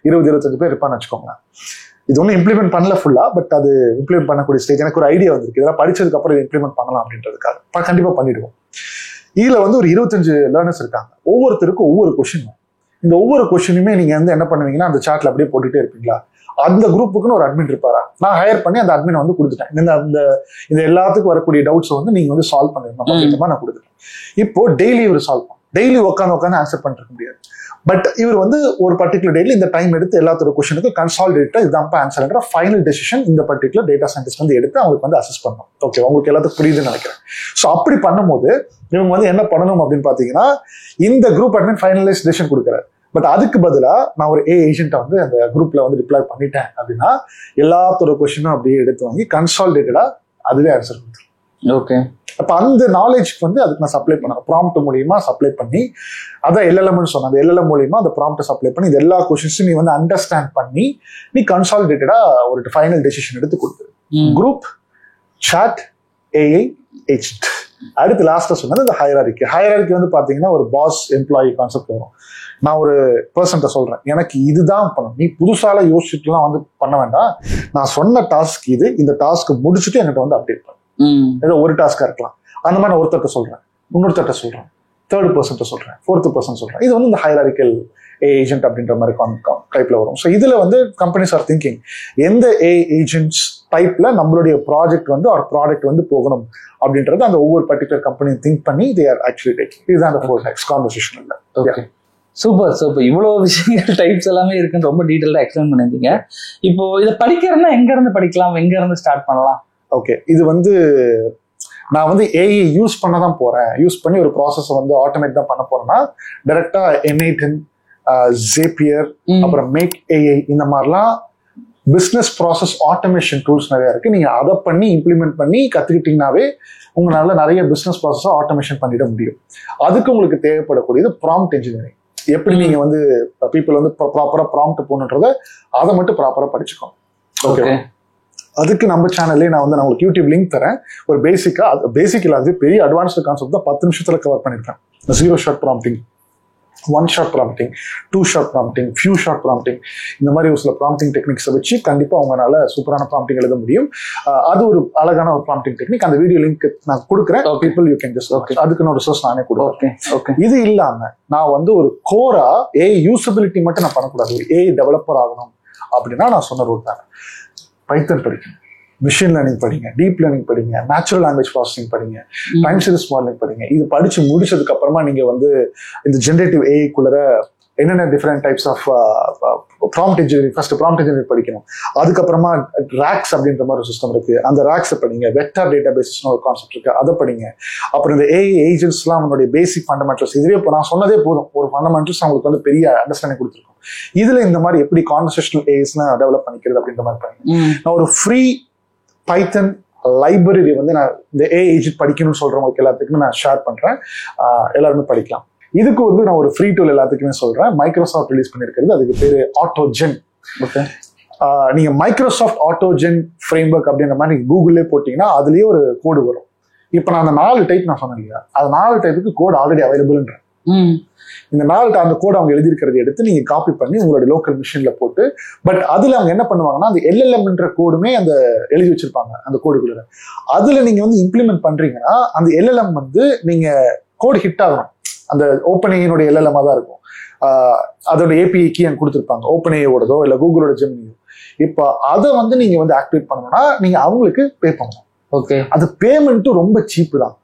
20-25 பேர் இருப்பான்னு வச்சுக்கோங்க. இது ஒன்றும் இம்ப்ளிமெண்ட் பண்ணல ஃபுல்லா, பட் அது இம்ப்ளிமெண்ட் பண்ணக்கூடிய ஸ்டேஜ். எனக்கு ஒரு ஐடியா வந்திருக்கு, இதெல்லாம் படிச்சதுக்கு அப்புறம் இம்ப்ளிமெண்ட் பண்ணலாம் அப்படின்றதுக்காக கண்டிப்பா பண்ணிடுவோம். இதுல வந்து ஒரு 25 லேர்னர்ஸ் இருக்காங்க. ஒவ்வொருத்தருக்கும் ஒவ்வொரு கொஸ்டின். இந்த ஒவ்வொரு கொஸ்டினுமே நீங்க வந்து என்ன பண்ணுவீங்கன்னா அந்த சாட்ல அப்படியே போட்டுட்டே இருப்பீங்களா. அந்த குரூப்புக்குன்னு ஒரு அட்மின் இருப்பாரா, நான் ஹையர் பண்ணி அந்த அட்மினை வந்து கொடுத்துட்டேன். இந்த எல்லாத்துக்கும் வரக்கூடிய டவுட்ஸ் வந்து நீங்க வந்து சால்வ் பண்ணிடணும் அப்படின்ற மாதிரி நான் கொடுத்துட்டேன். இப்போ டெய்லி இவர் சால்வ் பண்ணும், டெய்லி உட்காந்து ஆன்சர் பண்ணிருக்க முடியாது. பட் இவர் வந்து ஒரு பர்டிகுலர் டேட்ல இந்த டைம் எடுத்து எல்லாத்தோட கொஸ்டினுக்கு கன்சாலிடேட்டா இதுதான் ஆன்சர்ன்ற ஃபைனல் டெசிஷன் இந்த பர்டிகுலர் டேட்டா சயின்டிஸ்ட் வந்து எடுத்து அவங்களுக்கு வந்து அசஸ் பண்ணணும். ஓகே, உங்களுக்கு எல்லாத்துக்கும் புரியுதுன்னு நினைக்கிறேன். ஸோ அப்படி பண்ணும்போது இவங்க வந்து என்ன பண்ணணும் அப்படின்னு பாத்தீங்கன்னா, இந்த குரூப் அட்மின் ஃபைனலைஸ் டெசிஷன் கொடுக்குறாரு. பட் அதுக்கு பதிலாக நான் ஒரு ஏஜென்ட்டை வந்து அந்த குரூப்ல வந்து டிப்ளாய் பண்ணிட்டேன் அப்படின்னா எல்லாத்தோட கொஸ்டினும் அப்படியே எடுத்து வாங்கி கன்சாலிடேட்டடா அதுவே ஆன்சர் கொடுத்துரும். ஓகே, அப்ப அந்த நாலேஜ்க்கு வந்து அதுக்கு நான் சப்ளை பண்ணணும். ப்ராம்ப்ட் மூலியமா சப்ளை பண்ணி, அதான் எல்எல்எம்னு சொன்னேன், அந்த எல்எல்எம் மூலியமா அந்த ப்ராம்ப்ட் சப்ளை பண்ணி இது எல்லா கொஸ்டின்ஸும் நீ வந்து அண்டர்ஸ்டாண்ட் பண்ணி நீ கன்சாலிடேட்டடா ஒரு ஃபைனல் டெசிஷன் எடுத்து கொடுத்துரு. Group chat AI agent. அடுத்து லாஸ்டா சொன்னது இந்த ஹையரார்கி வந்து பாத்தீங்கன்னா ஒரு பாஸ் எம்ப்ளாயி கான்செப்ட் வரும். நான் ஒரு பர்சன்ட்ட சொல்றேன், எனக்கு இதுதான் பண்ணணும், நீ புதுசால யோசிச்சுட்டுலாம் வந்து பண்ண வேண்டாம், நான் சொன்ன டாஸ்க் இது, இந்த டாஸ்க் முடிச்சுட்டு என்கிட்ட வந்து அப்டேட் பண்ணு. ஏதோ ஒரு டாஸ்கா இருக்கலாம். அந்த மாதிரி நான் ஒருத்தட்ட சொல்றேன், இன்னொருத்தட்ட சொல்றேன், தேர்ட் பர்சன்ட்ட சொல்றேன், ஃபோர்த் பர்சன் சொல்றேன். இது வந்து இந்த ஹையரார்கிக்கல் ஏஜென்ட் அப்படின்ற மாதிரி டைப்ல வரும். ஸோ இதுல வந்து கம்பெனிஸ் ஆர் திங்கிங் எந்த ஏஜென்ட்ஸ் டைப்ல நம்மளுடைய ப்ராஜெக்ட் வந்து ஒரு ப்ராடக்ட் வந்து போகணும் அப்படின்றது அந்த ஒவ்வொரு பர்டிகுலர் கம்பெனியும் திங்க் பண்ணி தே ஆர் ஆக்சுவலி டேக்கிங். இதுதான் அந்த 4 டைப்ஸ் கான்வர்சேஷன் இல்லை. Okay, super. இவ்வளவு விஷயங்கள் டைப்ஸ் எல்லாமே இருக்குன்னு ரொம்ப டீட்டெயிலா எக்ஸ்பிளைன் பண்ணிருந்தீங்க. இப்போ இதை படிக்கிறதுனா எங்க இருந்து படிக்கலாம், எங்க இருந்து ஸ்டார்ட் பண்ணலாம்? ஓகே, இது வந்து நான் வந்து ஏஐ யூஸ் பண்ண தான் போறேன், யூஸ் பண்ணி ஒரு ப்ராசஸ் வந்து ஆட்டோமேட் தான் பண்ண போறேன்னா டைரக்டா N8N, Zapier, அப்புறம் மேக் ஏஐ இந்த மாதிரிலாம் பிசினஸ் ப்ராசஸ் ஆட்டோமேஷன் டூல்ஸ் நிறைய இருக்கு. நீங்க அதை பண்ணி இம்ப்ளிமெண்ட் பண்ணி கத்துக்கிட்டீங்கன்னாவே உங்களால நிறைய பிசினஸ் ப்ராசஸை ஆட்டோமேஷன் பண்ணிட முடியும். அதுக்கு உங்களுக்கு தேவைப்படக்கூடியது ப்ராம்ப்ட் இன்ஜினியரிங். எப்படி நீங்க வந்து பீப்புள் வந்து ப்ராப்பரா ப்ராம்ப்ட் போகணுன்றத அதை மட்டும் ப்ராப்பரா படிச்சுக்கோங்க. ஓகே, அதுக்கு நம்ம சேனல்லே நான் உங்களுக்கு யூடியூப் லிங்க் தரேன். ஒரு பேசிக்கா அது பெரிய அட்வான்ஸ்டு கான்செப்ட் தான் 10 நிமிஷத்துல கவர் பண்ணிருக்கேன். 0 short prompting, 1 short prompting, 2 short prompting, few short prompting, இந்த மாதிரி ஒரு சில ப்ராம்ப்டிங் டெக்னிக்ஸை வச்சு கண்டிப்பா உங்களால சூப்பரான ப்ராம்ப்டிங் எழுத முடியும். அது ஒரு அழகான ஒரு ப்ராம்ப்டிங் டெக்னிக். அந்த வீடியோ லிங்க் நான் கொடுக்குறேன். பீப்புள் யூ கேன் ஜஸ்ட் அதுக்கு ஒரு சோர்ஸ் நானே கொடுக்குறேன். இது இல்லாம நான் வந்து ஒரு கோரா ஏஐ யூசபிலிட்டி மட்டும் நான் பண்ணக்கூடாது. ஒரு ஏஐ டெவலப்பர் ஆகணும் அப்படின்னா நான் சொன்ன ரூட் தான் பைத்தன் படிக்கணும், மிஷின் லேர்னிங் படிங்க, டீப் லேர்னிங் படிங்க, நேச்சுரல் லாங்குவேஜ் ப்ராசஸிங் படிங்க, டைம் சீரிஸ் மாடலிங் படிங்க. இது படிச்சு முடிச்சதுக்கு அப்புறமா நீங்க வந்து இந்த ஜெனரேட்டிவ் ஏஐக்குள்ள என்னென்ன different types of prompt engineering, first prompt engineering படிக்கணும். அதுக்கப்புறமா ராக்ஸ் அப்படின்ற மாதிரி ஒரு சிஸ்டம் இருக்கு, அந்த ராக்ஸை படிங்க. வெக்டார் டேட்டா பேசஸ்னு ஒரு கான்செப்ட் இருக்கு, அதை படிங்க. அப்புறம் இந்த ஏஐ ஏஜென்ட்ஸ்லாம் அவங்களுடைய பேசிக் ஃபண்டமெண்டல்ஸ், இதுவே இப்போ நான் சொன்னதே போதும், ஒரு ஃபண்டமெண்டல்ஸ் அவங்களுக்கு வந்து பெரிய அண்டர்ஸ்டாண்டிங் கொடுத்துருக்கும். இதுல இந்த மாதிரி எப்படி கான்வர்சேஷனல் ஏஐஸ்லாம் டெவலப் பண்ணிக்கிறது அப்படின்ற மாதிரி பண்ணுங்க. நான் ஒரு ஃப்ரீ பைத்தன் லைப்ரரி வந்து நான் இந்த ஏஐ ஏஜென்ட் படிக்கணும்னு சொல்றவங்களுக்கு எல்லாத்துக்குமே நான் ஷேர் பண்றேன், எல்லாருமே படிக்கலாம். இதுக்கு வந்து நான் ஒரு ஃப்ரீ டூல் எல்லாத்துக்குமே சொல்றேன். மைக்ரோசாஃப்ட் ரிலீஸ் பண்ணிருக்கிறது, அதுக்கு பேரு ஆட்டோஜென். நீங்க மைக்ரோசாஃப்ட் ஆட்டோஜென் ஃப்ரேம்வொர்க் அப்படின்ற மாதிரி நீங்க கூகுள்லேயே போட்டீங்கன்னா அதுலயே ஒரு கோடு வரும். இப்போ நான் அந்த 4 டைப் நான் சொன்னேன் இல்லையா, அது 4 டைப்புக்கு கோட் ஆல்ரெடி அவைலபிள்ன்ற. இந்த 4 அந்த கோட் அவங்க எழுதியிருக்கிறத எடுத்து நீங்க காப்பி பண்ணி உங்களோட லோக்கல் மிஷின்ல போட்டு, பட் அதுல அவங்க என்ன பண்ணுவாங்கன்னா அந்த எல்எல்எம்ன்ற கோடுமே அந்த எழுதி வச்சிருப்பாங்க அந்த கோடுக்குள்ள. அதுல நீங்க வந்து இம்ப்ளிமெண்ட் பண்றீங்கன்னா அந்த எல்எல்எம் வந்து நீங்க கோட் ஹிட் ஆகணும். அந்த ஓப்பன்ஏனுடைய எல்எல்எம்மா தான் இருக்கும், அதோட ஏபிஐ கீ அங்க கொடுத்துருப்பாங்க, ஓப்பன்ஏயோடதோ இல்ல கூகுளோட ஜெமினியோ. இப்போ அதை வந்து நீங்க வந்து ஆக்டிவேட் பண்ணணும்னா நீங்க அவங்களுக்கு பே பண்ணணும். ஓகே, அது பேமெண்ட்டும் ரொம்ப சீப்பு தான்.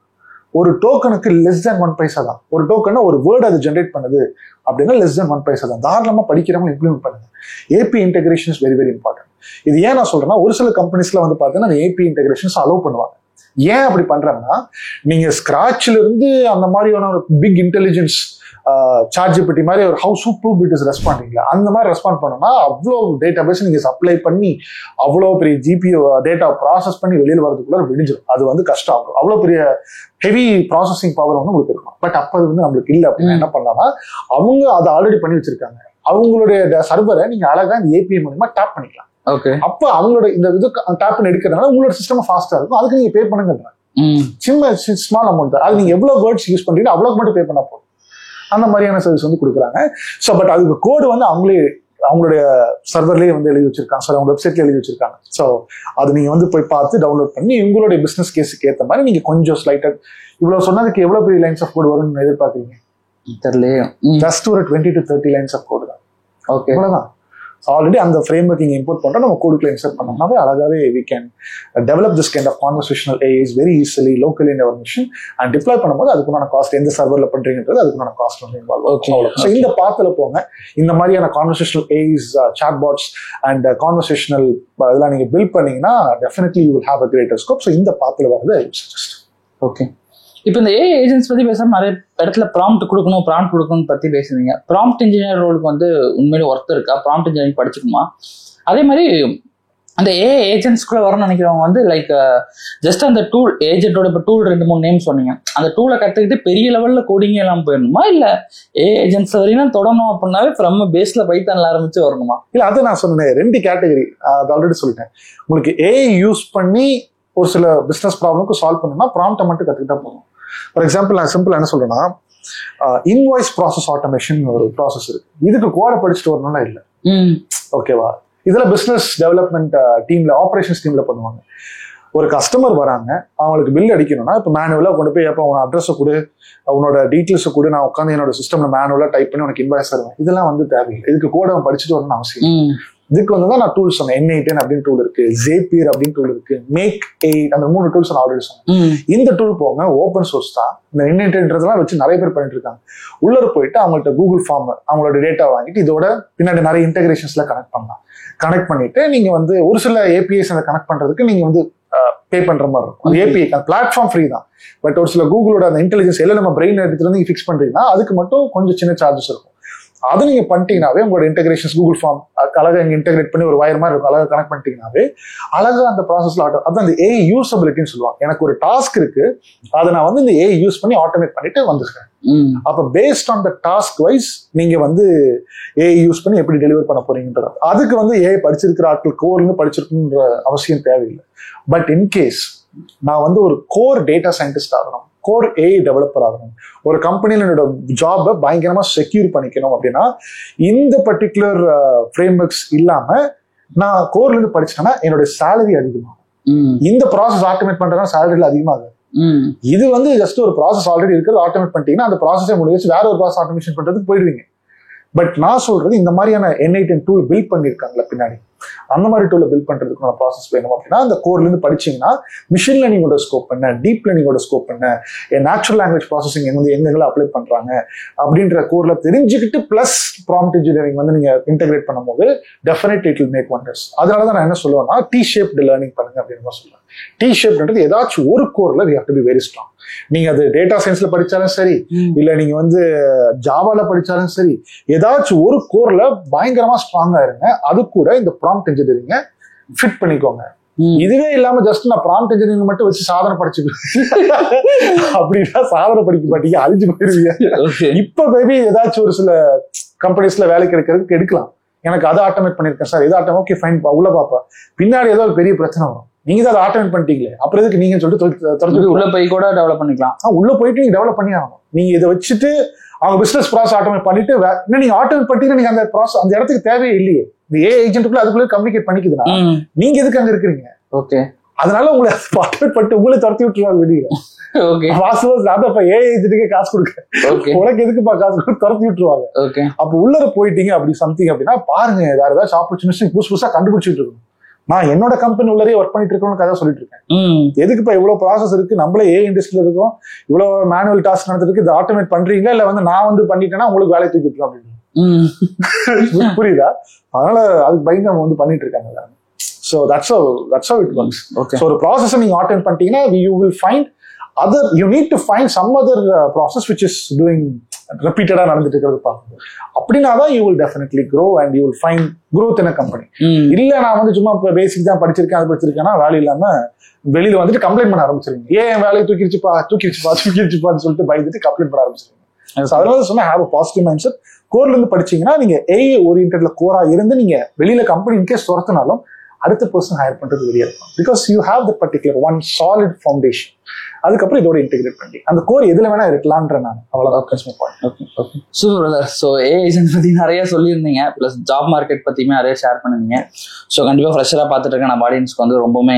ஒரு டோக்கனுக்கு லெஸ் தேன் 1 பைசா தான். ஒரு டோக்கனை ஒரு வேர்டு அது ஜென்ரேட் பண்ணுது அப்படின்னா லெஸ் தேன் 1 பைசா தான். தாராளமா படிக்கிறவங்க இம்ப்ளிமெண்ட் பண்ணுங்க. AP integration is very very important. இது ஏன் நான் சொல்றேன்னா, ஒரு சில கம்பெனிஸ்ல வந்து பார்த்தீங்கன்னா அந்த ஏபி இன்டெகிரேஷன்ஸ் அலோவ் பண்ணுவாங்க. ஏன் அப்படி பண்றாங்கன்னா, நீங்க ஸ்கிராச்ல இருந்து அந்த மாதிரியான ஒரு பிக் இன்டெலிஜென்ஸ் சார்ஜிபிலிட்டி மாதிரி ஒரு ஹவு சூப்பர் இட் இஸ் ரெஸ்பாண்டிங்ல அந்த மாதிரி ரெஸ்பாண்ட் பண்ணோம்னா அவ்வளோ டேட்டா பேஸ் நீங்க சப்ளை பண்ணி அவ்வளோ பெரிய ஜிபிஓ டேட்டா ப்ராசஸ் பண்ணி வெளியில் வரதுக்குள்ள விடிஞ்சிடும். அது வந்து கஷ்டம் ஆகும். அவ்வளோ பெரிய ஹெவி ப்ராசஸிங் பவர் வந்து உங்களுக்கு இருக்கும். பட் அப்போ அது வந்து நம்மளுக்கு இல்லை அப்படின்னா என்ன பண்ணலாம்னா, அவங்க அதை ஆல்ரெடி பண்ணி வச்சிருக்காங்க. அவங்களுடைய சர்வரை நீங்க அழகா இந்த ஏபிஐ மூலமா டேப் பண்ணிக்கலாம். ஓகே, அப்ப அவங்களோட இந்த இது டேப் பண்ணி எடுக்கிறதுனால உங்களோட சிஸ்டம் ஃபாஸ்டா இருக்கும். அதுக்கு நீங்க பே பண்ணுங்க. சின்ன ஸ்மால் அமௌண்ட் தான். அது நீங்க எவ்வளவு வேர்ட்ஸ் யூஸ் பண்றீங்க அவ்வளவு மட்டும் பே பண்ணா போதும். அந்த மாதிரியான சர்வீஸ் வந்து கொடுக்குறாங்க. ஸோ பட் அதுக்கு கோடு வந்து அவங்களுடைய சர்வர்லேயே வந்து எழுதி வச்சிருக்காங்க, சார் அவங்க வெப்சைட்ல எழுதி வச்சிருக்காங்க. ஸோ அது நீங்க வந்து போய் பார்த்து டவுன்லோட் பண்ணி உங்களுடைய பிசினஸ் கேஸுக்கு ஏற்ற மாதிரி நீங்க கொஞ்சம் ஸ்லைட்டா இவ்வளவு சொன்னதுக்கு எவ்வளவு பெரிய லைன்ஸ் ஆஃப் கோடு வரும்னு எதிர்பார்க்குறீங்க? தெரியல, ஜஸ்ட் ஒரு 20 to 30 லைன்ஸ் ஆஃப் கோடு தான். ஓகே, அவ்வளவுதான். ஆல்ரெடி அந்த ஃப்ரேம்வொர்க் இங்கே இம்போர்ட் பண்ணுறோம், நம்ம கோடுக்குள்ள இன்சர்ட் பண்ணோம்னாவே அழகாவே we can develop this kind of conversational AIs very easily locally in our machine and deploy பண்ணும்போது அதுக்குண்டான காஸ்ட் எந்த சர்வரில் பண்ணுறீங்கன்றது அதுக்குண்டான காஸ்ட் வந்து இன்வால்வ் ஆகும். ஸோ இந்த பாத்தில் போங்க. இந்த மாதிரியான conversational AIs, chatbots and conversational இதெல்லாம் நீங்கள் பில்ட் பண்ணீங்கன்னா definitely you will have a greater scope. So இந்த பாத்தில் வரது I would suggest. ஓகே, இப்போ இந்த ஏஐ ஏஜென்ட்ஸ் பத்தி பேசாம நிறைய இடத்துல ப்ராம்ப்ட் கொடுக்கணும்னு பத்தி பேசுறீங்க. ப்ராம்ப்ட் இன்ஜினியர் ரோலுக்கு வந்து உண்மையிலே ஒர்த் இருக்கா? ப்ராம்ப்ட் இன்ஜினியரிங் படிச்சுக்குமா? அதே மாதிரி அந்த ஏஐ ஏஜென்ட்ஸ்குள்ள வரணும்னு நினைக்கிறவங்க வந்து லைக் ஜஸ்ட் அந்த டூல் ஏஜென்ட்டோட இப்போ டூல் 2-3 நேம் சொன்னீங்க, அந்த டூலை கற்றுக்கிட்டு பெரிய லெவலில் கோடிங் எல்லாம் போயிடணுமா? இல்லை ஏஐ ஏஜென்ட்ஸ் வரையும் தொடரணும் அப்படின்னாவே ஃப்ரம் பேஸ்ல பைத்தான்ல ஆரம்பிச்சு வரணுமா? இல்லை, அதை நான் சொன்னேன் 2 கேட்டகரி. அது ஆல்ரெடி சொல்லிட்டேன். உங்களுக்கு ஏஐ யூஸ் பண்ணி ஒரு சில பிஸ்னஸ் ப்ராப்ளம்க்கு சால்வ் பண்ணணும்னா ப்ராம்ப்டை மட்டும் கற்றுக்கிட்டா போதும். ஃபார் எக்ஸாம்பிள் நான் சிம்பிள் என்ன சொல்றேன்னா, இன்வாய்ஸ் ப்ராசஸ் ஆட்டோமேஷன் ஒரு ப்ராசஸ் இருக்கு. இதுக்கு கோட படிச்சுட்டு வரணும்னா இல்லை. ஓகேவா? இதெல்லாம் பிசினஸ் டெவலப்மெண்ட் டீம்ல, ஆப்ரேஷன்ஸ் டீம்ல பண்ணுவாங்க. ஒரு கஸ்டமர் வராங்க, அவங்களுக்கு பில் அடிக்கணும்னா இப்போ மேனுவலாக கொண்டு போய் எப்போ உன் அட்ரஸை கொடு, உன்னோட டீட்டெயில்ஸை கொடு, நான் உட்காந்து என்னோட சிஸ்டம்ல மேனுவலாக டைப் பண்ணி உனக்கு இன்வாய்ஸ் தருவேன். இதெல்லாம் வந்து தேவையில்லை. இதுக்கு கோட அவன் படிச்சுட்டு வரணும்னு அவசியம். இதுக்கு வந்து தான் நான் டூல் சொன்னேன். N8 அப்படின்னு டூல் இருக்கு, Zapier அப்படின்னு டூல் இருக்கு, Make8 அந்த 3 டூல்ஸ் நான் ஆல்ரெடி சொன்னேன். இந்த டூல் போங்க, ஓப்பன் சோர்ஸ் தான். இந்த N8ன்றதெல்லாம் வச்சு நிறைய பேர் பண்ணிட்டு இருக்காங்க. உள்ள போயிட்டு அவங்கள்ட்ட கூகுள் ஃபார்ம் அவங்களோட டேட்டா வாங்கிட்டு இதோட பின்னாடி நிறைய இன்டெகிரேஷன்ஸ்ல கனெக்ட் பண்ணலாம். கனெக்ட் பண்ணிட்டு நீங்க வந்து ஒரு சில ஏபிஐஸ் அதை கனெக்ட் பண்றதுக்கு நீங்க வந்து பே பண்ற மாதிரி இருக்கும். அந்த ஏபிஐ பிளாட்ஃபார்ம் ஃப்ரீ தான். பட் ஒரு சில கூகுளோட அந்த இன்டெலிஜென்ஸ் எல்லாம் நம்ம பிரெயின் எடுத்துட்டு வந்து ஃபிக்ஸ் பண்றீங்கன்னா அதுக்கு மட்டும் கொஞ்சம் சின்ன சார்ஜஸ் இருக்கும். அது நீங்க பண்ணிட்டீங்கன்னாவே உங்களோட இன்டெகிரேஷன்ஸ் கூகுள் ஃபார்ம் அழகா இங்க இன்டெகிரேட் பண்ணி ஒரு வயர் மாதிரி இருக்கும், அழகா கனெக்ட் பண்ணிட்டீங்கன்னாவே அழகா அந்த ப்ராசஸ்ல அதான் அந்த ஏஐ யூசபிலிட்டின்னு சொல்லுவாங்க. எனக்கு ஒரு டாஸ்க் இருக்கு, அதை நான் வந்து இந்த ஏஐ யூஸ் பண்ணி ஆட்டோமேட் பண்ணிட்டு வந்துருக்கேன். அப்ப based on the task wise நீங்க வந்து ஏஐ யூஸ் பண்ணி எப்படி டெலிவர் பண்ண போறீங்கன்றது. அதுக்கு வந்து ஏஐ படிச்சிருக்கிற ஆட்கள் கோர்னு படிச்சிருக்குன்ற அவசியம் தேவையில்லை. பட் இன்கேஸ் நான் வந்து ஒரு கோர் டேட்டா சயின்டிஸ்ட் ஆகணும், கோர் ஏஐ டெவலப்பர் ஆகணும், ஒரு கம்பெனியில் என்னோட ஜாபை பயங்கரமா செக்யூர் பண்ணிக்கணும் அப்படின்னா இந்த பர்டிகுலர் ஃப்ரேம்வொர்க்ஸ் இல்லாம நான் கோர்ல இருந்து படிச்சேன்னா என்னோட சேலரி அதிகமாகும். இந்த ப்ராசஸ் ஆட்டோமேட் பண்றதா சேலரில அதிகமாகும். இது வந்து ஜஸ்ட் ஒரு ப்ராசஸ் ஆல்ரெடி இருக்கிறது ஆட்டோமேட் பண்ணிட்டீங்கன்னா அந்த ப்ராசஸே முடிஞ்சு வேற ஒரு ப்ராசஸ் ஆட்டோமேஷன் பண்றதுக்கு போயிடுவீங்க. பட் நான் சொல்றது இந்த மாதிரியான N8 டூல் பில்ட் பண்ணிருக்காங்கல்ல, பின்னாடி. அந்த மாதிரி டூலை பில்ட் பண்றதுக்கான ப்ராசஸ் வேணும் அப்படின்னா அந்த கோர்ல இருந்து படிச்சீங்கன்னா மிஷின் லேர்னிங்கோட ஸ்கோப் என்ன, டீப் லேர்னிங்கோட ஸ்கோப் என்ன, நேச்சுரல் லாங்குவேஜ் ப்ராசஸிங் எங்கெல்லாம் அப்ளை பண்றாங்க அப்படின்ற கோர்ல தெரிஞ்சுக்கிட்டு பிளஸ் ப்ராம்ப்ட் இன்ஜினியரிங் வந்து நீங்க இன்டெகிரேட் பண்ணும்போது definitely it will make wonders. அதனாலதான் நான் என்ன சொல்லுவேன்னா டி ஷேப்டு லேர்னிங் பண்ணுங்க அப்படின்னு சொல்லுவேன். டி ஷேப்ன்றது ஏதாச்சும் ஒரு கோர்ல we have to be very strong. நீங்க அது டேட்டா சயின்ஸ்ல படிச்சாலும் சரி, இல்ல நீங்க வந்து ஜாவால படிச்சாலும் சரி, ஏதாச்சும் ஒரு கோர்ல பயங்கரமா ஸ்ட்ராங்கா இருங்க. அது கூட இந்த ப்ராம்ப்ட் இன்ஜினியரிங்க ஃபிட் பண்ணிக்கோங்க. இதுவே இல்லாம ஜஸ்ட் நான் ப்ராம்ப்ட் இன்ஜினியரிங் மட்டும் வச்சு சாதனை படிச்சுக்கிறேன் அப்படின்னா சாதனை படிக்க மாட்டீங்க, அழிஞ்சு போயிருவீங்க. இப்ப மேபி ஏதாச்சும் ஒரு சில கம்பெனிஸ்ல வேலைக்கு எடுக்கிறதுக்கு எடுக்கலாம். எனக்கு அதை ஆட்டோமேட் பண்ணிருக்கேன் சார், இது ஆட்டோமேட் ஓகே ஃபைன் உள்ள பாப்பா, பின்னாடி ஏதோ ஒரு பெரிய பிரச்சனை வரும். நீங்க தான் அதை ஆட்டோமேட் பண்ணிட்டீங்களே, அப்புறம் எதுக்கு நீங்க சொல்லிட்டு உள்ள போய் கூட டெவலப் பண்ணிக்கலாம். உள்ள போயிட்டு நீங்க டெவலப் பண்ணி ஆகணும். நீங்க இதை வச்சுட்டு அவங்க பிசினஸ் ப்ராசஸ் ஆட்டோமேட் பண்ணிட்டு இன்னும் நீங்க ஆட்டோமேட் பண்ணிட்டு நீங்க அந்த ப்ராசஸ் அந்த இடத்துக்கு தேவையே இல்லையே. இந்த ஏ ஏஜென்ட்டுக்குள்ள அதுக்குள்ள கம்யூனிகேட் பண்ணிக்குதுன்னா நீங்க எதுக்கு அங்க இருக்கிறீங்க? ஓகே, அதனால உங்களை ஆட்டோமேட் பண்ணிட்டு உங்களை துரத்தி விட்டுருவாங்க வெளியில. ஏ ஏஜென்ட்டுக்கே காசு கொடுக்க உனக்கு எதுக்குப்பா காசு கொடுத்து துரத்தி விட்டுருவாங்க. அப்ப உள்ளர போயிட்டீங்க அப்படி சம்திங் அப்படின்னா பாருங்க, வேற ஏதாச்சும் ஆப்பர்ச்சுனிட்டி புதுசா கண்டுபிடிச்சிட்டு இருக்கணும். நான் என்னோட கம்பெனி உள்ளே ஒர்க் பண்ணிட்டு இருக்கோம்னு கதை சொல்லிட்டு இருக்கேன். எதுக்குப்பா இவ்வளவு ப்ராசஸ் இருக்கு, நம்மளே ஏ இண்டஸ்ட்ரியில இருக்கோம், இவ்வளவு மேனுவல் டாஸ்க் நடந்துருக்கு, இதை ஆட்டோமேட் பண்றீங்களா இல்ல வந்து நான் வந்து பண்ணிட்டேன்னா உங்களுக்கு வேலையை தூக்கி விட்டுரும் அப்படின்னு புரியுதா? அதனால அதுக்கு பயந்து நம்ம வந்து பண்ணிட்டு இருக்காங்க. So that's how it works. So ஒரு ப்ராசஸ் நீங்க ஆட்டோமேட் பண்ணிட்டீங்கன்னா you will find you need to find some other process which is doing repeatedா நடந்துட்டு இருக்கிறது பார்க்கணும். அப்படின்னாதான் you will definitely grow and you will find growth in a company. இல்ல நான் வந்து சும்மா பேசிக் தான் படிச்சிருக்கேன் அது படிச்சிருக்கேன்னா வேலை இல்லாம வெளியில வந்துட்டு கம்ப்ளைண்ட் பண்ண ஆரம்பிச்சிருங்க. ஏன் வேலையை தூக்கிடுச்சுப்பான்னு சொல்லிட்டு பயந்துட்டு கம்ப்ளைண்ட் பண்ண ஆரம்பிச்சிருங்க. அதனால சொன்னா ஹேவ் a positive mindset. கோர்ல இருந்து படிச்சீங்கன்னா நீங்க ஏஐ ஓரியன்டட்ல கோரா இருந்து நீங்க வெளியில கம்பெனி இன்கேஸ் துரத்தினாலும் அடுத்த பர்சன் ஹையர் பண்றது வெளியே இருக்கும். Because you have the particular one solid foundation. அதுக்கப்புறம் இதோட இன்டெகிரேட் பண்ணி அந்த கோர் எதுல வேணா இருக்கலாம்ன்ற நான் அவ்வளவுதான். சூப்பர். ஸோ ஏஜென்ட் பத்தி நிறைய சொல்லியிருந்தீங்க, பிளஸ் ஜாப் மார்க்கெட் பத்தியுமே நிறைய ஷேர் பண்ணுவீங்க. ஸோ கண்டிப்பா ஃப்ரெஷரா பார்த்துட்டு இருக்க நம்ம ஆடியன்ஸ்க்கு வந்து ரொம்பவுமே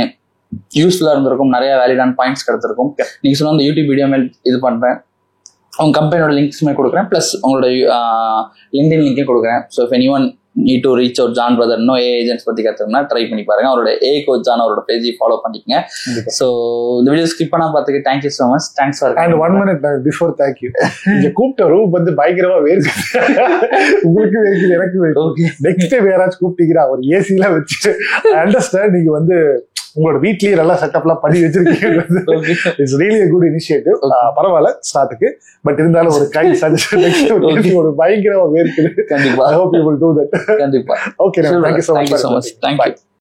யூஸ்ஃபுல்லா இருந்திருக்கும், நிறைய வேலிடான பாயிண்ட்ஸ் கிடைச்சிருக்கும். நீங்க சொன்ன அந்த யூடியூப் வீடியோ மேல் இது பண்றேன், உங்க கம்பெனியோட லிங்க்ஸுமே கொடுக்குறேன், பிளஸ் உங்களோட லிங்க்டின் லிங்கையும் கொடுக்குறேன். So if anyone need to reach out John brother இன்னும் ஏ ஏஜென்ட்ஸ் பத்தி கத்துக்கணும்னா ட்ரை பண்ணி பாருங்க. அவரோட ஏ கோச் ஜான் அவரோட பேஜ் ஃபாலோ பண்ணிக்கங்க. சோ இந்த வீடியோ ஸ்கிப் பண்ணா பார்த்துக்கு thank you so much. Thanks for and 1 minute before thank you. நீங்க கூப்பிட்ட ரூம் வந்து பயங்கரமா வேர்க்கு, உங்களுக்கு வேர்க்குது எனக்கு வேர்க்கு. நெக்ஸ்ட் வேறாச்சும் கூப்பிட்டீங்கன்னா ஒரு ஏசில வச்சு அண்டர்ஸ்டாண்ட் நீங்க வந்து உங்களோட வீட்லயே நல்லா செட்டப்லாம் பண்ணி வச்சிருக்கீங்க. It's really a good initiative. பரவாயில்ல ஸ்டார்ட்டுக்கு, பட் இருந்தாலும் ஒரு கைண்ட் சஜஷன் ஒரு பயங்கரமா வேர்க்குது. கண்டிப்பா I hope you will do that. கண்டிப்பா. Okay, thank you so much. Thank you.